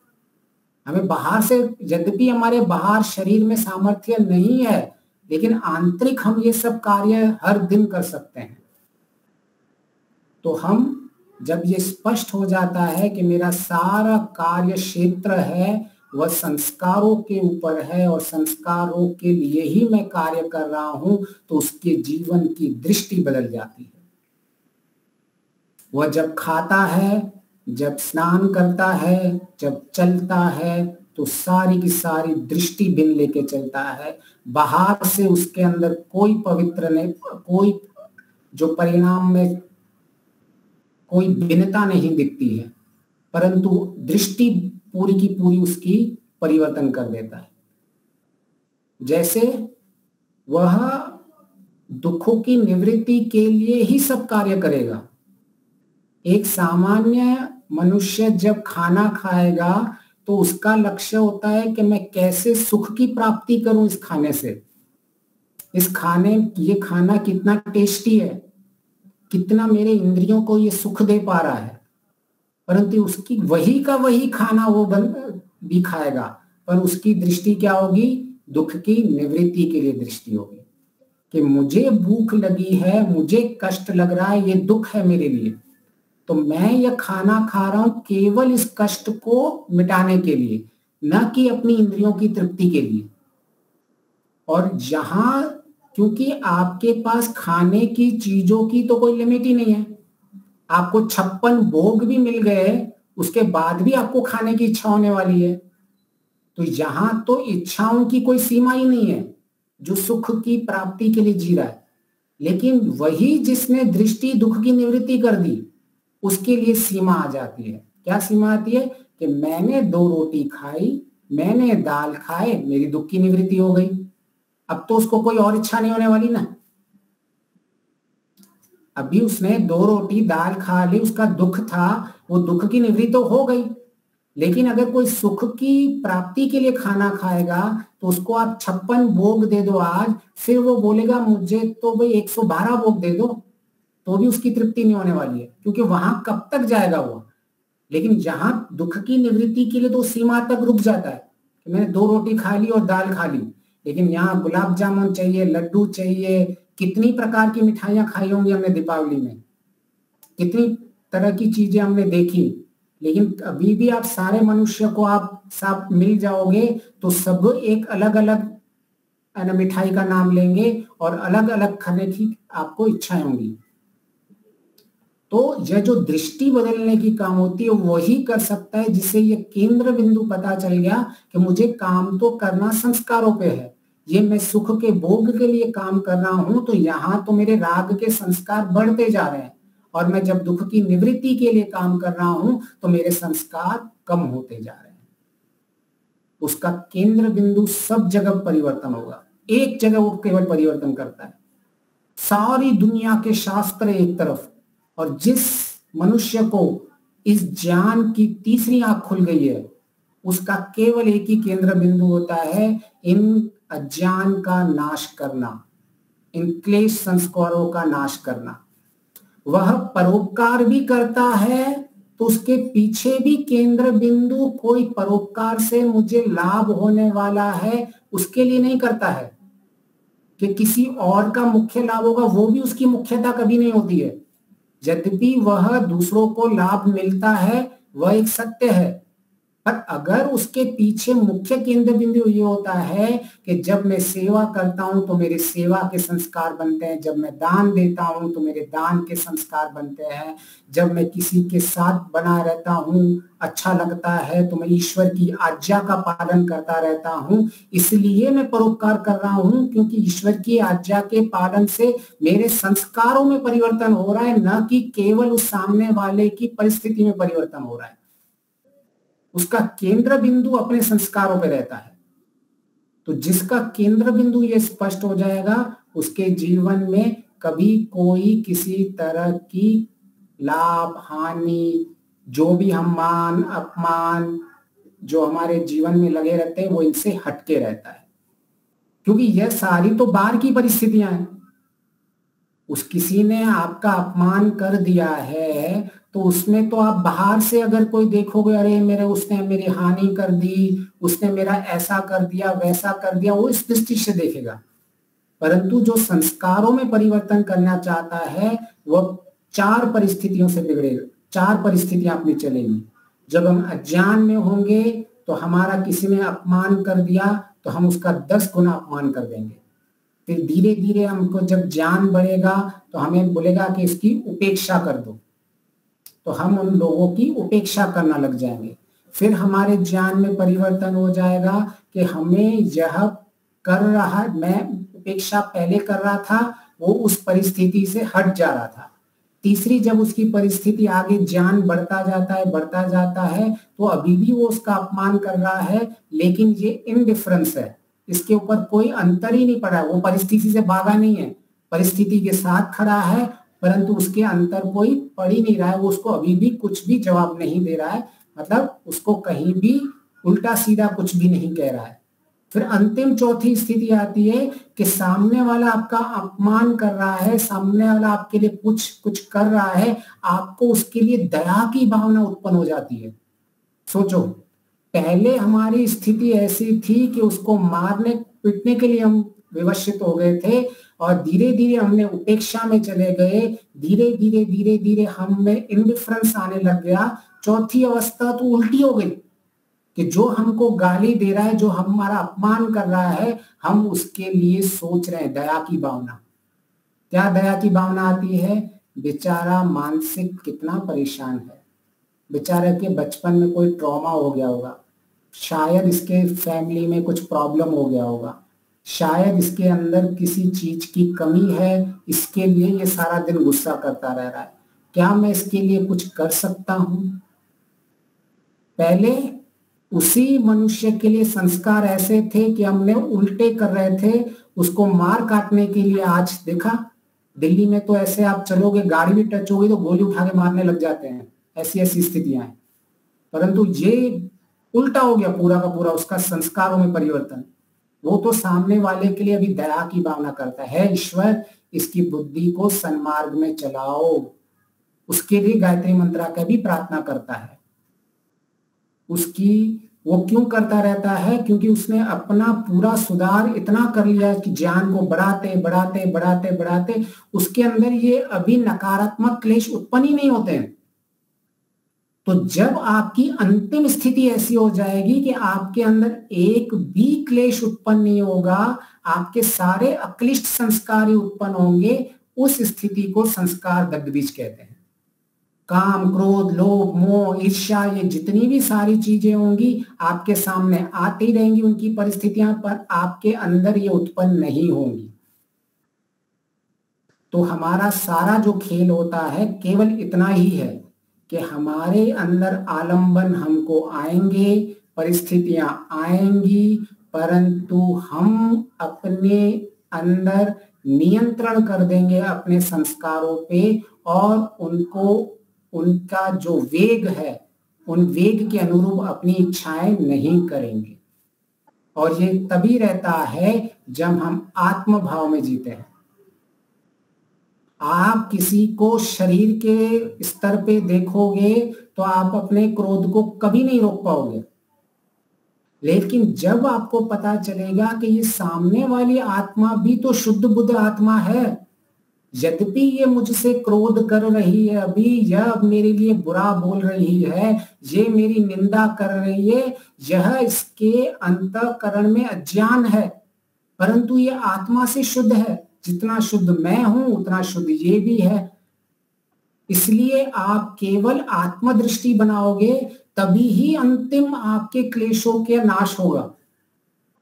हमें बाहर से, यद्यपि हमारे बाहर शरीर में सामर्थ्य नहीं है, लेकिन आंतरिक हम ये सब कार्य हर दिन कर सकते हैं। तो हम जब ये स्पष्ट हो जाता है कि मेरा सारा कार्य क्षेत्र है वह संस्कारों के ऊपर है और संस्कारों के लिए ही मैं कार्य कर रहा हूं, तो उसके जीवन की दृष्टि बदल जाती है। वह जब खाता है, जब स्नान करता है, जब चलता है, तो सारी की सारी दृष्टि भिन्न लेके चलता है। बाहर से उसके अंदर कोई पवित्र नहीं, कोई जो परिणाम में कोई भिन्नता नहीं दिखती है, परंतु दृष्टि पूरी की पूरी उसकी परिवर्तन कर देता है। जैसे वह दुखों की निवृत्ति के लिए ही सब कार्य करेगा। एक सामान्य मनुष्य जब खाना खाएगा तो उसका लक्ष्य होता है कि मैं कैसे सुख की प्राप्ति करूं इस खाने से, ये खाना कितना टेस्टी है, कितना मेरे इंद्रियों को ये सुख दे पा रहा है। परंतु उसकी वही का वही खाना वो भी खाएगा, पर उसकी दृष्टि क्या होगी? दुख की निवृत्ति के लिए दृष्टि होगी कि मुझे भूख लगी है, मुझे कष्ट लग रहा है, ये दुख है मेरे लिए, तो मैं यह खाना खा रहा हूं केवल इस कष्ट को मिटाने के लिए, न कि अपनी इंद्रियों की तृप्ति के लिए। और जहां, क्योंकि आपके पास खाने की चीजों की तो कोई लिमिट ही नहीं है, आपको 56 भोग भी मिल गए, उसके बाद भी आपको खाने की इच्छा होने वाली है। तो यहां तो इच्छाओं की कोई सीमा ही नहीं है जो सुख की प्राप्ति के लिए जी रहा है। लेकिन वही जिसने दृष्टि दुख की निवृत्ति कर दी, उसके लिए सीमा आ जाती है। क्या सीमा आती है? कि मैंने 2 रोटी खाई, मैंने दाल खाए, मेरी दुख की निवृत्ति हो गई। अब तो उसको कोई और इच्छा नहीं होने वाली ना। अभी उसने 2 रोटी दाल खा ली, उसका दुख था, वो दुख की निवृत्ति तो हो गई। लेकिन अगर कोई सुख की प्राप्ति के लिए खाना खाएगा तो उसको आप 56 भोग दे दो आज, फिर वो बोलेगा मुझे तो भाई 112 भोग दे दो, तो भी उसकी तृप्ति नहीं होने वाली है, क्योंकि वहां कब तक जाएगा वो। लेकिन जहां दुख की निवृत्ति के लिए तो सीमा तक रुक जाता है कि मैंने 2 रोटी खा ली और दाल खा ली, लेकिन यहाँ गुलाब जामुन चाहिए, लड्डू चाहिए, कितनी प्रकार की मिठाइयां खाई होंगी हमने दीपावली में, कितनी तरह की चीजें हमने देखी। लेकिन अभी भी आप सारे मनुष्य को आप सब मिल जाओगे तो सब एक अलग अलग मिठाई का नाम लेंगे और अलग अलग खाने की आपको इच्छाएं होंगी। तो यह जो दृष्टि बदलने की काम होती है वही कर सकता है, जिससे ये केंद्र बिंदु पता चल गया कि मुझे काम तो करना संस्कारों पे है, ये मैं सुख के भोग के लिए काम कर रहा हूं, तो यहाँ तो मेरे राग के संस्कार बढ़ते जा रहे हैं, और मैं जब दुख की निवृत्ति के लिए काम कर रहा हूं तो मेरे संस्कार कम होते जा रहे हैं। उसका केंद्र बिंदु सब जगह परिवर्तन होगा, एक जगह वो केवल परिवर्तन करता है। सारी दुनिया के शास्त्र एक तरफ, और जिस मनुष्य को इस ज्ञान की तीसरी आंख खुल गई है, उसका केवल एक ही केंद्र बिंदु होता है, इन अज्ञान का नाश करना, इन क्लेश संस्कारों का नाश करना। वह परोपकार भी करता है तो उसके पीछे भी केंद्र बिंदु कोई परोपकार से मुझे लाभ होने वाला है उसके लिए नहीं करता है, कि किसी और का मुख्य लाभ होगा, वो भी उसकी मुख्यता कभी नहीं होती है। यद्यपि वह दूसरों को लाभ मिलता है, वह एक सत्य है, पर अगर उसके पीछे मुख्य केंद्र बिंदु ये होता है कि जब मैं सेवा करता हूं तो मेरे सेवा के संस्कार बनते हैं, जब मैं दान देता हूं तो मेरे दान के संस्कार बनते हैं, जब मैं किसी के साथ बना रहता हूं अच्छा लगता है तो मैं ईश्वर की आज्ञा का पालन करता रहता हूं, इसलिए मैं परोपकार कर रहा हूं, क्योंकि ईश्वर की आज्ञा के पालन से मेरे संस्कारों में परिवर्तन हो रहा है, न कि केवल उस सामने वाले की परिस्थिति में परिवर्तन हो रहा है। उसका केंद्र बिंदु अपने संस्कारों पे रहता है। तो जिसका केंद्र बिंदु ये स्पष्ट हो जाएगा, उसके जीवन में कभी कोई किसी तरह की लाभ हानि, जो भी हम मान अपमान जो हमारे जीवन में लगे रहते हैं, वो इनसे हटके रहता है, क्योंकि यह सारी तो बाहर की परिस्थितियां हैं। उस किसी ने आपका अपमान कर दिया है तो उसमें तो आप बाहर से अगर कोई देखोगे, अरे उसने मेरी हानि कर दी, उसने मेरा ऐसा कर दिया वैसा कर दिया, वो इस दृष्टि से देखेगा। परंतु जो संस्कारों में परिवर्तन करना चाहता है वह 4 परिस्थितियों से बिगड़ेगा, 4 परिस्थितियां अपनी चलेंगी। जब हम अज्ञान में होंगे तो हमारा किसी ने अपमान कर दिया तो हम उसका 10 गुना अपमान कर देंगे। फिर धीरे धीरे हमको जब ज्ञान बढ़ेगा तो हमें बोलेगा कि इसकी उपेक्षा कर दो, तो हम उन लोगों की उपेक्षा करना लग जाएंगे। फिर हमारे ज्ञान में परिवर्तन हो जाएगा कि हमें यह कर रहा, मैं उपेक्षा पहले कर रहा था, वो उस परिस्थिति से हट जा रहा था। तीसरी, जब उसकी परिस्थिति आगे ज्ञान बढ़ता जाता है तो अभी भी वो उसका अपमान कर रहा है, लेकिन ये इनडिफरेंस है, इसके ऊपर कोई अंतर ही नहीं पड़ा, वो परिस्थिति से भागा नहीं है, परिस्थिति के साथ खड़ा है, परंतु उसके अंतर कोई पड़ ही नहीं रहा है, वो उसको अभी भी कुछ भी जवाब नहीं दे रहा है, मतलब उसको कहीं भी उल्टा सीधा कुछ भी नहीं कह रहा है। फिर अंतिम चौथी स्थिति आती है कि सामने वाला आपका अपमान कर रहा है, सामने वाला आपके लिए कुछ कर रहा है, आपको उसके लिए दया की भावना उत्पन्न हो जाती है। सोचो, पहले हमारी स्थिति ऐसी थी कि उसको मारने पीटने के लिए हम विवशित हो गए थे, और धीरे धीरे हमने उपेक्षा में चले गए, धीरे धीरे धीरे धीरे हम में इंडिफरेंस आने लग गया। चौथी अवस्था तो उल्टी हो गई कि जो हमको गाली दे रहा है, जो हमारा अपमान कर रहा है, हम उसके लिए सोच रहे हैं दया की भावना। क्या दया की भावना आती है? बेचारा मानसिक कितना परेशान है, बेचारे के बचपन में कोई ट्रॉमा हो गया होगा, शायद इसके फैमिली में कुछ प्रॉब्लम हो गया होगा, शायद इसके अंदर किसी चीज की कमी है, इसके लिए ये सारा दिन गुस्सा करता रह रहा है। क्या मैं इसके लिए कुछ कर सकता हूं? पहले उसी मनुष्य के लिए संस्कार ऐसे थे कि हमने उल्टे कर रहे थे उसको मार काटने के लिए। आज देखा, दिल्ली में तो ऐसे आप चलोगे, गाड़ी भी टच होगी तो गोली उठा के मारने लग जाते हैं, ऐसी ऐसी स्थितियां हैं। परंतु ये उल्टा हो गया पूरा का पूरा, उसका संस्कारों में परिवर्तन। वो तो सामने वाले के लिए अभी दया की भावना करता है, ईश्वर इसकी बुद्धि को सन्मार्ग में चलाओ, उसके लिए गायत्री मंत्र का भी प्रार्थना करता है। उसकी वो क्यों करता रहता है? क्योंकि उसने अपना पूरा सुधार इतना कर लिया कि ज्ञान को बढ़ाते बढ़ाते बढ़ाते बढ़ाते उसके अंदर ये अभी नकारात्मक क्लेश उत्पन्न ही नहीं होते हैं। तो जब आपकी अंतिम स्थिति ऐसी हो जाएगी कि आपके अंदर एक भी क्लेश उत्पन्न नहीं होगा, आपके सारे अक्लिष्ट संस्कार ही उत्पन्न होंगे, उस स्थिति को संस्कार दग्ध बीज कहते हैं। काम, क्रोध, लोभ, मोह, ईर्ष्या, ये जितनी भी सारी चीजें होंगी आपके सामने आती रहेंगी, उनकी परिस्थितियां, पर आपके अंदर ये उत्पन्न नहीं होंगी। तो हमारा सारा जो खेल होता है केवल इतना ही है कि हमारे अंदर आलंबन हमको आएंगे, परिस्थितियां आएंगी, परंतु हम अपने अंदर नियंत्रण कर देंगे अपने संस्कारों पे, और उनको उनका जो वेग है उन वेग के अनुरूप अपनी इच्छाएं नहीं करेंगे। और ये तभी रहता है जब हम आत्म भाव में जीते हैं। आप किसी को शरीर के स्तर पे देखोगे तो आप अपने क्रोध को कभी नहीं रोक पाओगे, लेकिन जब आपको पता चलेगा कि ये सामने वाली आत्मा भी तो शुद्ध बुद्ध आत्मा है, यद्यपि ये मुझसे क्रोध कर रही है, अभी यह मेरे लिए बुरा बोल रही है, ये मेरी निंदा कर रही है, यह इसके अंतःकरण में अज्ञान है, परंतु ये आत्मा से शुद्ध है। जितना शुद्ध मैं हूं उतना शुद्ध ये भी है। इसलिए आप केवल आत्मदृष्टि बनाओगे तभी ही अंतिम आपके क्लेशों के नाश होगा।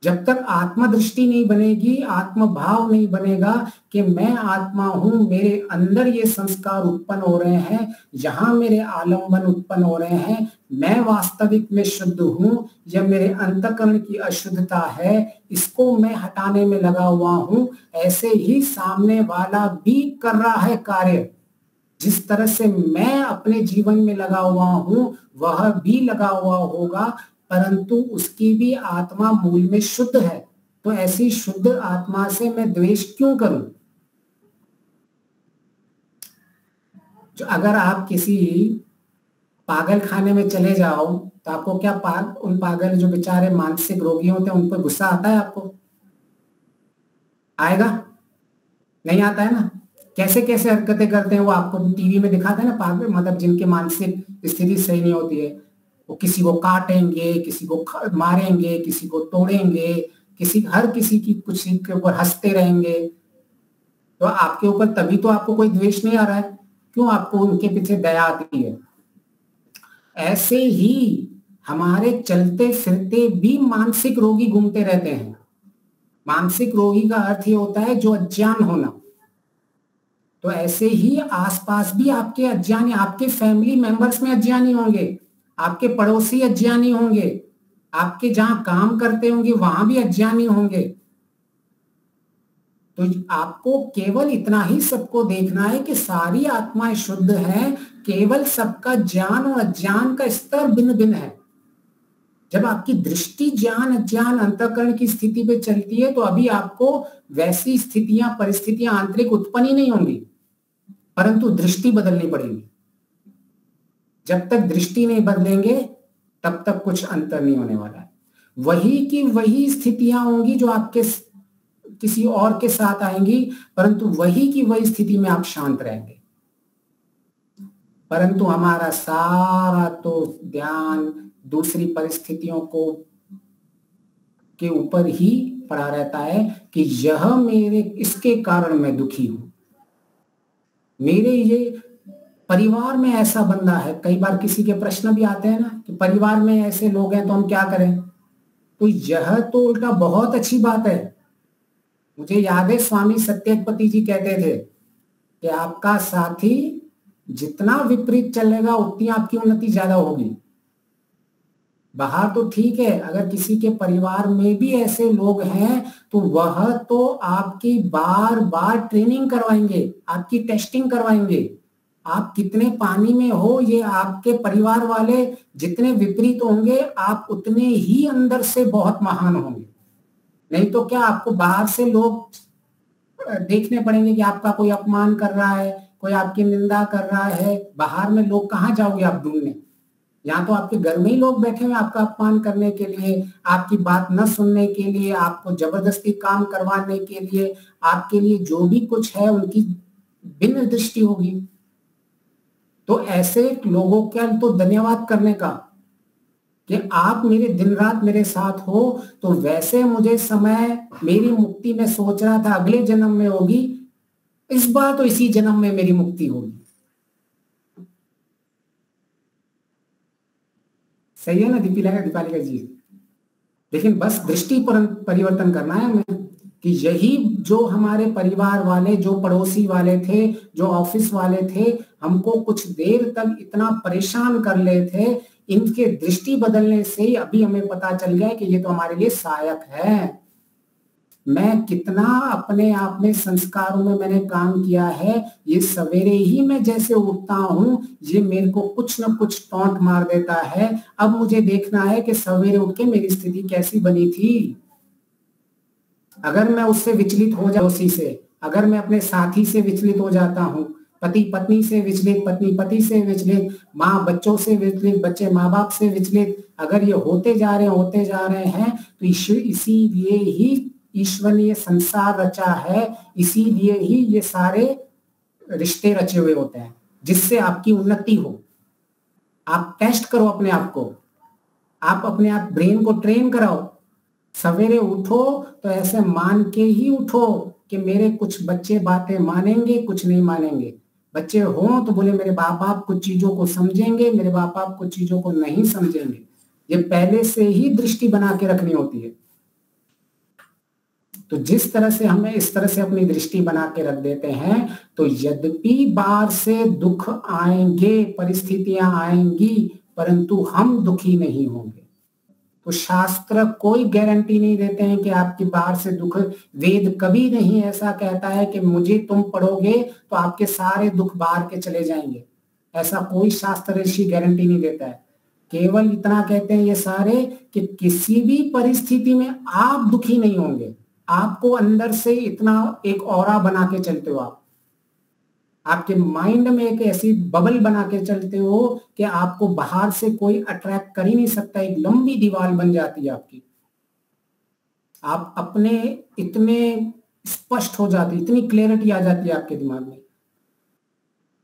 जब तक आत्मदृष्टि नहीं बनेगी, आत्मभाव नहीं बनेगा कि मैं आत्मा हूं, मेरे अंदर ये संस्कार उत्पन्न हो रहे हैं, यहाँ मेरे आलंबन उत्पन्न हो रहे हैं, मैं वास्तविक में शुद्ध हूं, यह मेरे अंतःकरण की अशुद्धता है, इसको मैं हटाने में लगा हुआ हूं, ऐसे ही सामने वाला भी कर रहा है कार्य। जिस तरह से मैं अपने जीवन में लगा हुआ हूं वह भी लगा हुआ होगा, परंतु उसकी भी आत्मा मूल में शुद्ध है। तो ऐसी शुद्ध आत्मा से मैं द्वेष क्यों करूं? जो अगर आप किसी पागल खाने में चले जाओ तो आपको क्या उन पागल जो बेचारे मानसिक रोगी होते हैं उन पर गुस्सा आता है? आपको आएगा? नहीं आता है ना। कैसे कैसे हरकतें करते हैं वो आपको टीवी में दिखाते हैं ना पागल, मतलब जिनके मानसिक स्थिति सही नहीं होती है, वो किसी को काटेंगे, किसी को मारेंगे, किसी को तोड़ेंगे, हर किसी की कुछ के ऊपर हंसते रहेंगे। तो आपके ऊपर तभी तो आपको कोई द्वेष नहीं आ रहा है, क्यों? आपको उनके पीछे दया आती है। ऐसे ही हमारे चलते फिरते भी मानसिक रोगी घूमते रहते हैं। मानसिक रोगी का अर्थ ये होता है जो अज्ञान होना। तो ऐसे ही आसपास भी आपके अज्ञानी, आपके फैमिली मेंबर्स में अज्ञानी होंगे, आपके पड़ोसी अज्ञानी होंगे, आपके जहां काम करते होंगे वहां भी अज्ञानी होंगे। तो आपको केवल इतना ही सबको देखना है कि सारी आत्माएं शुद्ध हैं, केवल सबका ज्ञान और अज्ञान का स्तर भिन्न भिन्न है। जब आपकी दृष्टि ज्ञान अज्ञान अंतःकरण की स्थिति पे चलती है तो अभी आपको वैसी स्थितियां परिस्थितियां आंतरिक उत्पन्न ही नहीं होंगी, परंतु दृष्टि बदलनी पड़ेगी। जब तक दृष्टि नहीं बदलेंगे तब तक कुछ अंतर नहीं होने वाला है। वही की वही स्थितियां होंगी जो आपके किसी और के साथ आएंगी, परंतु वही की वही स्थिति में आप शांत रहेंगे। परंतु हमारा सारा तो ध्यान दूसरी परिस्थितियों को के ऊपर ही पड़ा रहता है कि यह मेरे इसके कारण मैं दुखी हूं, मेरे ये परिवार में ऐसा बंदा है। कई बार किसी के प्रश्न भी आते हैं ना कि परिवार में ऐसे लोग हैं तो हम क्या करें। तो यह तो उल्टा बहुत अच्छी बात है। मुझे याद है स्वामी सत्यपति जी कहते थे कि आपका साथी जितना विपरीत चलेगा उतनी आपकी उन्नति ज्यादा होगी। बाहर तो ठीक है, अगर किसी के परिवार में भी ऐसे लोग हैं तो वह तो आपकी बार बार ट्रेनिंग करवाएंगे, आपकी टेस्टिंग करवाएंगे। आप कितने पानी में हो ये आपके परिवार वाले जितने विपरीत होंगे आप उतने ही अंदर से बहुत महान होंगे। नहीं तो क्या आपको बाहर से लोग देखने पड़ेंगे कि आपका कोई अपमान कर रहा है, कोई आपकी निंदा कर रहा है। बाहर में लोग कहाँ जाओगे आप ढूंढने। यहाँ तो आपके घर में ही लोग बैठे हुए आपका अपमान करने के लिए, आपकी बात न सुनने के लिए, आपको जबरदस्ती काम करवाने के लिए, आपके लिए जो भी कुछ है उनकी भिन्न दृष्टि होगी। तो ऐसे लोगों का तो धन्यवाद करने का कि आप मेरे दिन रात मेरे साथ हो। तो वैसे मुझे समय मेरी मुक्ति में सोच रहा था अगले जन्म में होगी, इस बार तो इसी जन्म में मेरी मुक्ति होगी। सही है ना दीपालिका जी। लेकिन बस दृष्टि परिवर्तन करना है हमें कि यही जो हमारे परिवार वाले, जो पड़ोसी वाले थे, जो ऑफिस वाले थे, हमको कुछ देर तक इतना परेशान कर ले थे, इनके दृष्टि बदलने से ही अभी हमें पता चल गया कि ये तो हमारे लिए सहायक है। मैं कितना अपने आप में संस्कारों में मैंने काम किया है। ये सवेरे ही मैं जैसे उठता हूं ये मेरे को कुछ न कुछ टॉन्ट मार देता है। अब मुझे देखना है कि सवेरे उठ के मेरी स्थिति कैसी बनी थी। अगर मैं उससे विचलित हो जाऊं, उसी से अगर मैं अपने साथी से विचलित हो जाता हूं, पति पत्नी से विचलित, पत्नी पति से विचलित, माँ बच्चों से विचलित, बच्चे माँ बाप से विचलित, अगर ये होते जा रहे हैं तो इसीलिए ही ईश्वर ने ये संसार रचा है, इसीलिए ही ये सारे रिश्ते रचे हुए होते हैं जिससे आपकी उन्नति हो। आप टेस्ट करो अपने आप को, आप अपने आप ब्रेन को ट्रेन कराओ। सवेरे उठो तो ऐसे मान के ही उठो कि मेरे कुछ बच्चे बातें मानेंगे, कुछ नहीं मानेंगे। बच्चे हों तो बोले मेरे बाप बाप कुछ चीजों को समझेंगे, मेरे बाप बाप कुछ चीजों को नहीं समझेंगे। ये पहले से ही दृष्टि बना के रखनी होती है। तो जिस तरह से हमें इस तरह से अपनी दृष्टि बना के रख देते हैं तो यद्यपि बाहर से दुख आएंगे, परिस्थितियां आएंगी, परंतु हम दुखी नहीं होंगे। तो शास्त्र कोई गारंटी नहीं देते हैं कि आपके बाहर से दुख, वेद कभी नहीं ऐसा कहता है कि मुझे तुम पढ़ोगे तो आपके सारे दुख बाहर के चले जाएंगे। ऐसा कोई शास्त्र ऋषि गारंटी नहीं देता है। केवल इतना कहते हैं ये सारे कि किसी भी परिस्थिति में आप दुखी नहीं होंगे। आपको अंदर से इतना एक ऑरा बना के चलते हो, आपके माइंड में एक ऐसी बबल बना के चलते हो कि आपको बाहर से कोई अट्रैक्ट कर ही नहीं सकता। एक लंबी दीवार बन जाती है आपकी। आप अपने इतने स्पष्ट हो जाते, इतनी क्लैरिटी आ जाती है आपके दिमाग में,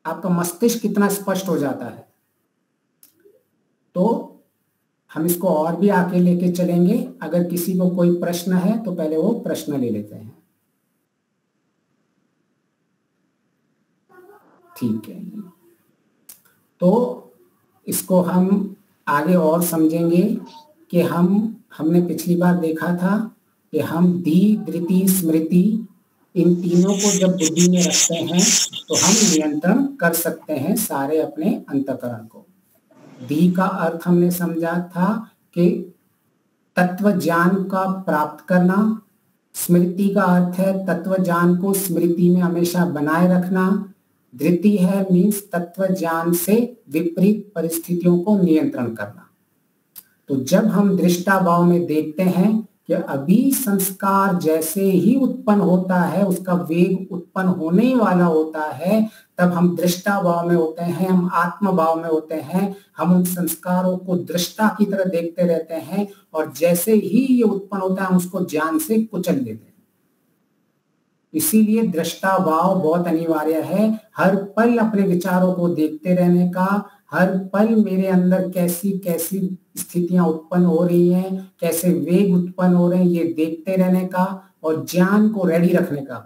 आपका मस्तिष्क कितना स्पष्ट हो जाता है। तो हम इसको और भी आगे लेके चलेंगे। अगर किसी को कोई प्रश्न है तो पहले वो प्रश्न ले लेते हैं। ठीक है, तो इसको हम आगे और समझेंगे कि हमने पिछली बार देखा था कि हम धी, धृति, स्मृति इन तीनों को जब बुद्धि में रखते हैं तो हम नियंत्रण कर सकते हैं सारे अपने अंतःकरण को। धी का अर्थ हमने समझा था कि तत्व ज्ञान का प्राप्त करना, स्मृति का अर्थ है तत्व ज्ञान को स्मृति में हमेशा बनाए रखना। धृति है मीन्स तत्व ज्ञान से विपरीत परिस्थितियों को नियंत्रण करना। तो जब हम दृष्टा भाव में देखते हैं कि अभी संस्कार जैसे ही उत्पन्न होता है, उसका वेग उत्पन्न होने वाला होता है, तब हम दृष्टा भाव में होते हैं, हम आत्म भाव में होते हैं। हम उन संस्कारों को दृष्टा की तरह देखते रहते हैं और जैसे ही ये उत्पन्न होता है हम उसको ज्ञान से कुचल देते हैं। इसीलिए दृष्टा भाव बहुत अनिवार्य है। हर पल अपने विचारों को देखते रहने का, हर पल मेरे अंदर कैसी कैसी स्थितियां उत्पन्न हो रही हैं, कैसे वेग उत्पन्न हो रहे हैं, ये देखते रहने का और ज्ञान को रेडी रखने का।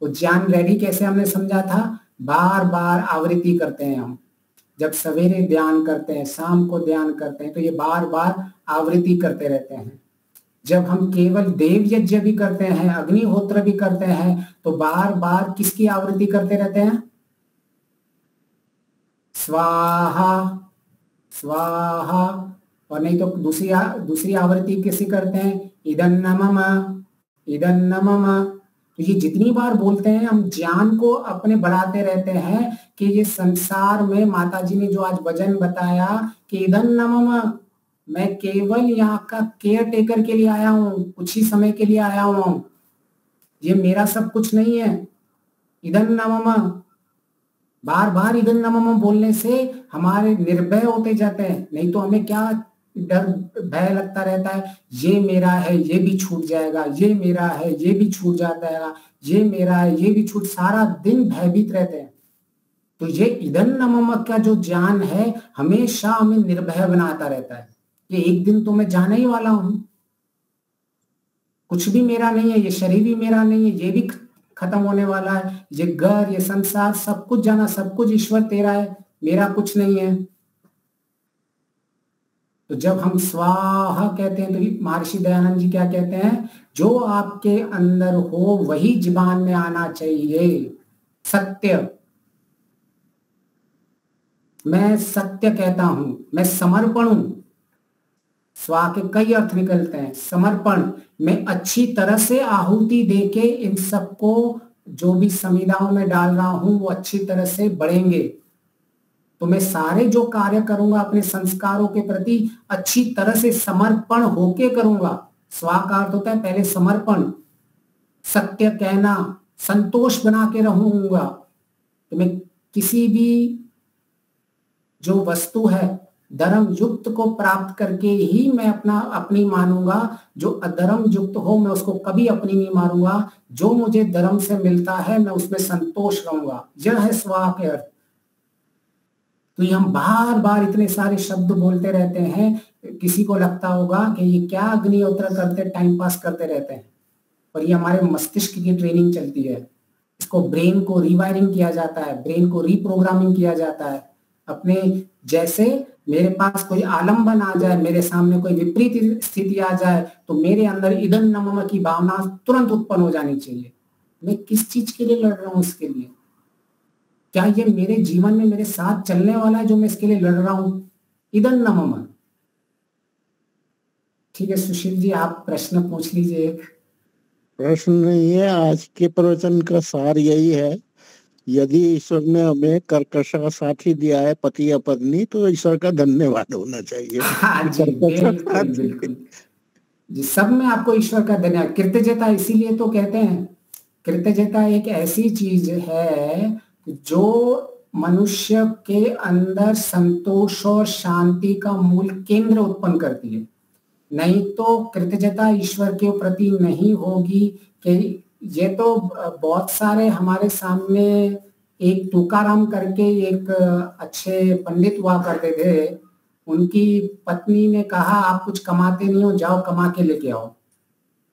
तो ज्ञान रेडी कैसे हमने समझा था, बार बार आवृत्ति करते हैं हम। जब सवेरे ध्यान करते हैं, शाम को ध्यान करते हैं, तो ये बार बार आवृत्ति करते रहते हैं। जब हम केवल देव यज्ञ भी करते हैं, अग्निहोत्र भी करते हैं, तो बार बार किसकी आवृत्ति करते रहते हैं, स्वाहा स्वाहा। और नहीं तो दूसरी आवृत्ति किसी करते हैं, इदन्नमम इदन्नमम। तो ये जितनी बार बोलते हैं हम ज्ञान को अपने बढ़ाते रहते हैं कि ये संसार में माता जी ने जो आज वचन बताया कि इदन्नमम, मैं केवल यहाँ का केयर टेकर के लिए आया हूँ, कुछ ही समय के लिए आया हूँ, ये मेरा सब कुछ नहीं है। इदन्नमम, बार बार इदन्नमम बोलने से हमारे निर्भय होते जाते हैं। नहीं तो हमें क्या डर भय लगता रहता है, ये मेरा है ये भी छूट जाएगा, ये मेरा है ये भी छूट जाता है, ये मेरा है ये भी छूट, सारा दिन भयभीत रहते हैं। तो ये इदन्नमम का जो ज्ञान है हमेशा हमें निर्भय बनाता रहता है कि एक दिन तो मैं जाने ही वाला हूं, कुछ भी मेरा नहीं है, ये शरीर भी मेरा नहीं है, ये भी खत्म होने वाला है, ये घर ये संसार सब कुछ जाना, सब कुछ ईश्वर तेरा है, मेरा कुछ नहीं है। तो जब हम स्वाहा कहते हैं तो महर्षि दयानंद जी क्या कहते हैं, जो आपके अंदर हो वही जुबान में आना चाहिए। सत्य, मैं सत्य कहता हूं, मैं समर्पण हूं। स्वा के कई अर्थ निकलते हैं। समर्पण, मैं अच्छी तरह से आहुति देके इन सबको जो भी संविदाओं में डाल रहा हूं वो अच्छी तरह से बढ़ेंगे। तो मैं सारे जो कार्य करूंगा अपने संस्कारों के प्रति अच्छी तरह से समर्पण होके करूंगा। स्वा का अर्थ होता है पहले समर्पण, सत्य कहना, संतोष बना के रहूंगा। तो मैं किसी भी जो वस्तु है धर्म युक्त को प्राप्त करके ही मैं अपनी मानूंगा, जो अधर्म युक्त हो मैं उसको कभी अपनी नहीं मानूंगा। जो मुझे धर्म से मिलता है मैं उसमें संतोष रहूंगा। यह है स्वा के अर्थ। तो ये हम बार बार इतने सारे शब्द बोलते रहते हैं, किसी को लगता होगा कि ये क्या अग्निहोत्र करते टाइम पास करते रहते हैं, और ये हमारे मस्तिष्क की ट्रेनिंग चलती है। इसको ब्रेन को रिवायरिंग किया जाता है, ब्रेन को रीप्रोग्रामिंग किया जाता है। अपने जैसे मेरे पास कोई आलम्बन आ जाए, मेरे सामने कोई विपरीत स्थिति आ जाए, तो मेरे अंदर इदन्नमम की भावना तुरंत उत्पन्न हो जानी चाहिए। मैं किस चीज के लिए लड़ रहा हूं, इसके लिए क्या ये मेरे जीवन में मेरे साथ चलने वाला है जो मैं इसके लिए लड़ रहा हूं? इदन्नमम। ठीक है सुशील जी, आप प्रश्न पूछ लीजिए। प्रश्न नहीं है, आज के प्रवचन का सार यही है, यदि ईश्वर ने हमें कर्कश का साथी दिया है, पति या पत्नी, तो ईश्वर का धन्यवाद होना चाहिए। हाँ जी, बिल्कुल बिल्कुल जी, सब में आपको ईश्वर का धन्यवाद। कृतज्ञता इसीलिए तो कहते हैं, कृतज्ञता एक ऐसी चीज है जो मनुष्य के अंदर संतोष और शांति का मूल केंद्र उत्पन्न करती है। नहीं तो कृतज्ञता ईश्वर के प्रति नहीं होगी। कि ये तो बहुत सारे हमारे सामने, एक तुकाराम करके एक अच्छे पंडित हुआ करते थे, उनकी पत्नी ने कहा आप कुछ कमाते नहीं हो, जाओ कमा के लेके आओ।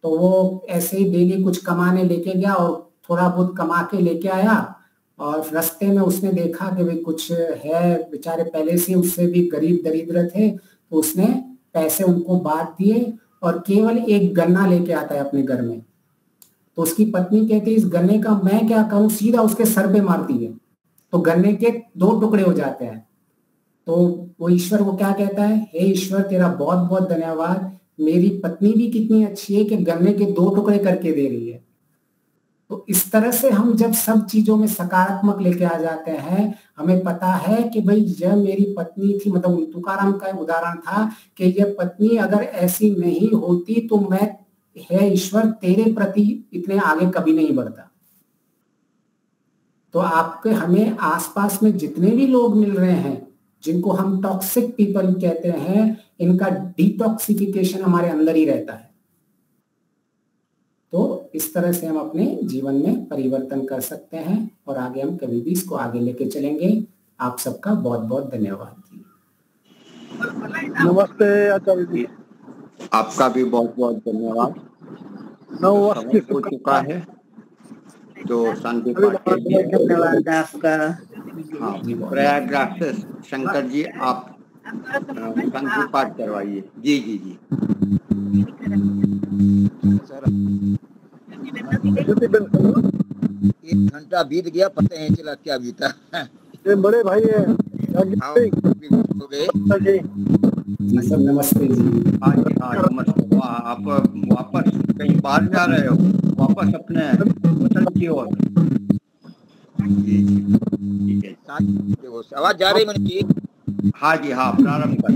तो वो ऐसे ही डेली कुछ कमाने लेके गया और थोड़ा बहुत कमा के लेके आया, और रास्ते में उसने देखा कि भाई कुछ है बेचारे पहले से उससे भी गरीब दरिद्र थे, तो उसने पैसे उनको बांट दिए और केवल एक गन्ना लेके आता है अपने घर में। तो उसकी पत्नी कहती इस गन्ने का मैं क्या करूं, सीधा उसके सर पे मारती है, तो गन्ने के 2 टुकड़े हो जाते हैं। तो वो ईश्वर को क्या कहता है, हे ईश्वर तेरा बहुत बहुत धन्यवाद, मेरी पत्नी भी कितनी अच्छी है कि गन्ने के 2 टुकड़े करके दे रही है। तो इस तरह से हम जब सब चीजों में सकारात्मक लेके आ जाते हैं, हमें पता है कि भाई यह मेरी पत्नी थी, मतलब तुकाराम का उदाहरण था कि यह पत्नी अगर ऐसी नहीं होती तो मैं, हे ईश्वर, तेरे प्रति इतने आगे कभी नहीं बढ़ता। तो आपके हमें आसपास में जितने भी लोग मिल रहे हैं जिनको हम टॉक्सिक पीपल कहते हैं, इनका डिटॉक्सिफिकेशन हमारे अंदर ही रहता है। तो इस तरह से हम अपने जीवन में परिवर्तन कर सकते हैं और आगे हम कभी भी इसको आगे लेके चलेंगे। आप सबका बहुत बहुत धन्यवाद जी। नमस्ते आचार्य जी। आपका भी बहुत बहुत धन्यवाद। समय हो चुका है तो शांति पाठ के लिए धन्यवाद आपका। हाँ, प्रयागराज से शंकर जी आप शांति पाठ करवाइए। जी जी जी। एक घंटा बीत गया, पता नहीं चला क्या बीता। ये बड़े भाई है हो गए। सब नमस्ते जी। हाँ जी हाँ, नमस्ते। आप वापस कहीं बाहर जा रहे हो? वापस अपने वतन की ओर? जी जी ठीक है। आवाज जा रही मैंने की? हाँ जी हाँ, प्रारंभ कर।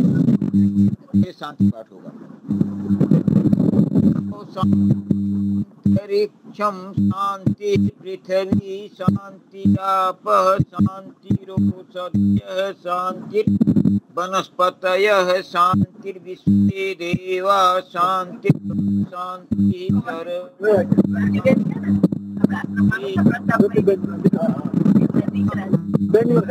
शांति पाठ होगा। अंतरिक्षं शांति, पृथ्वी शांति, आपः शांतिरोषधयः शांति, वनस्पतयः शांतिर्विश्वे देवाः शांति शांति। बेंगलोर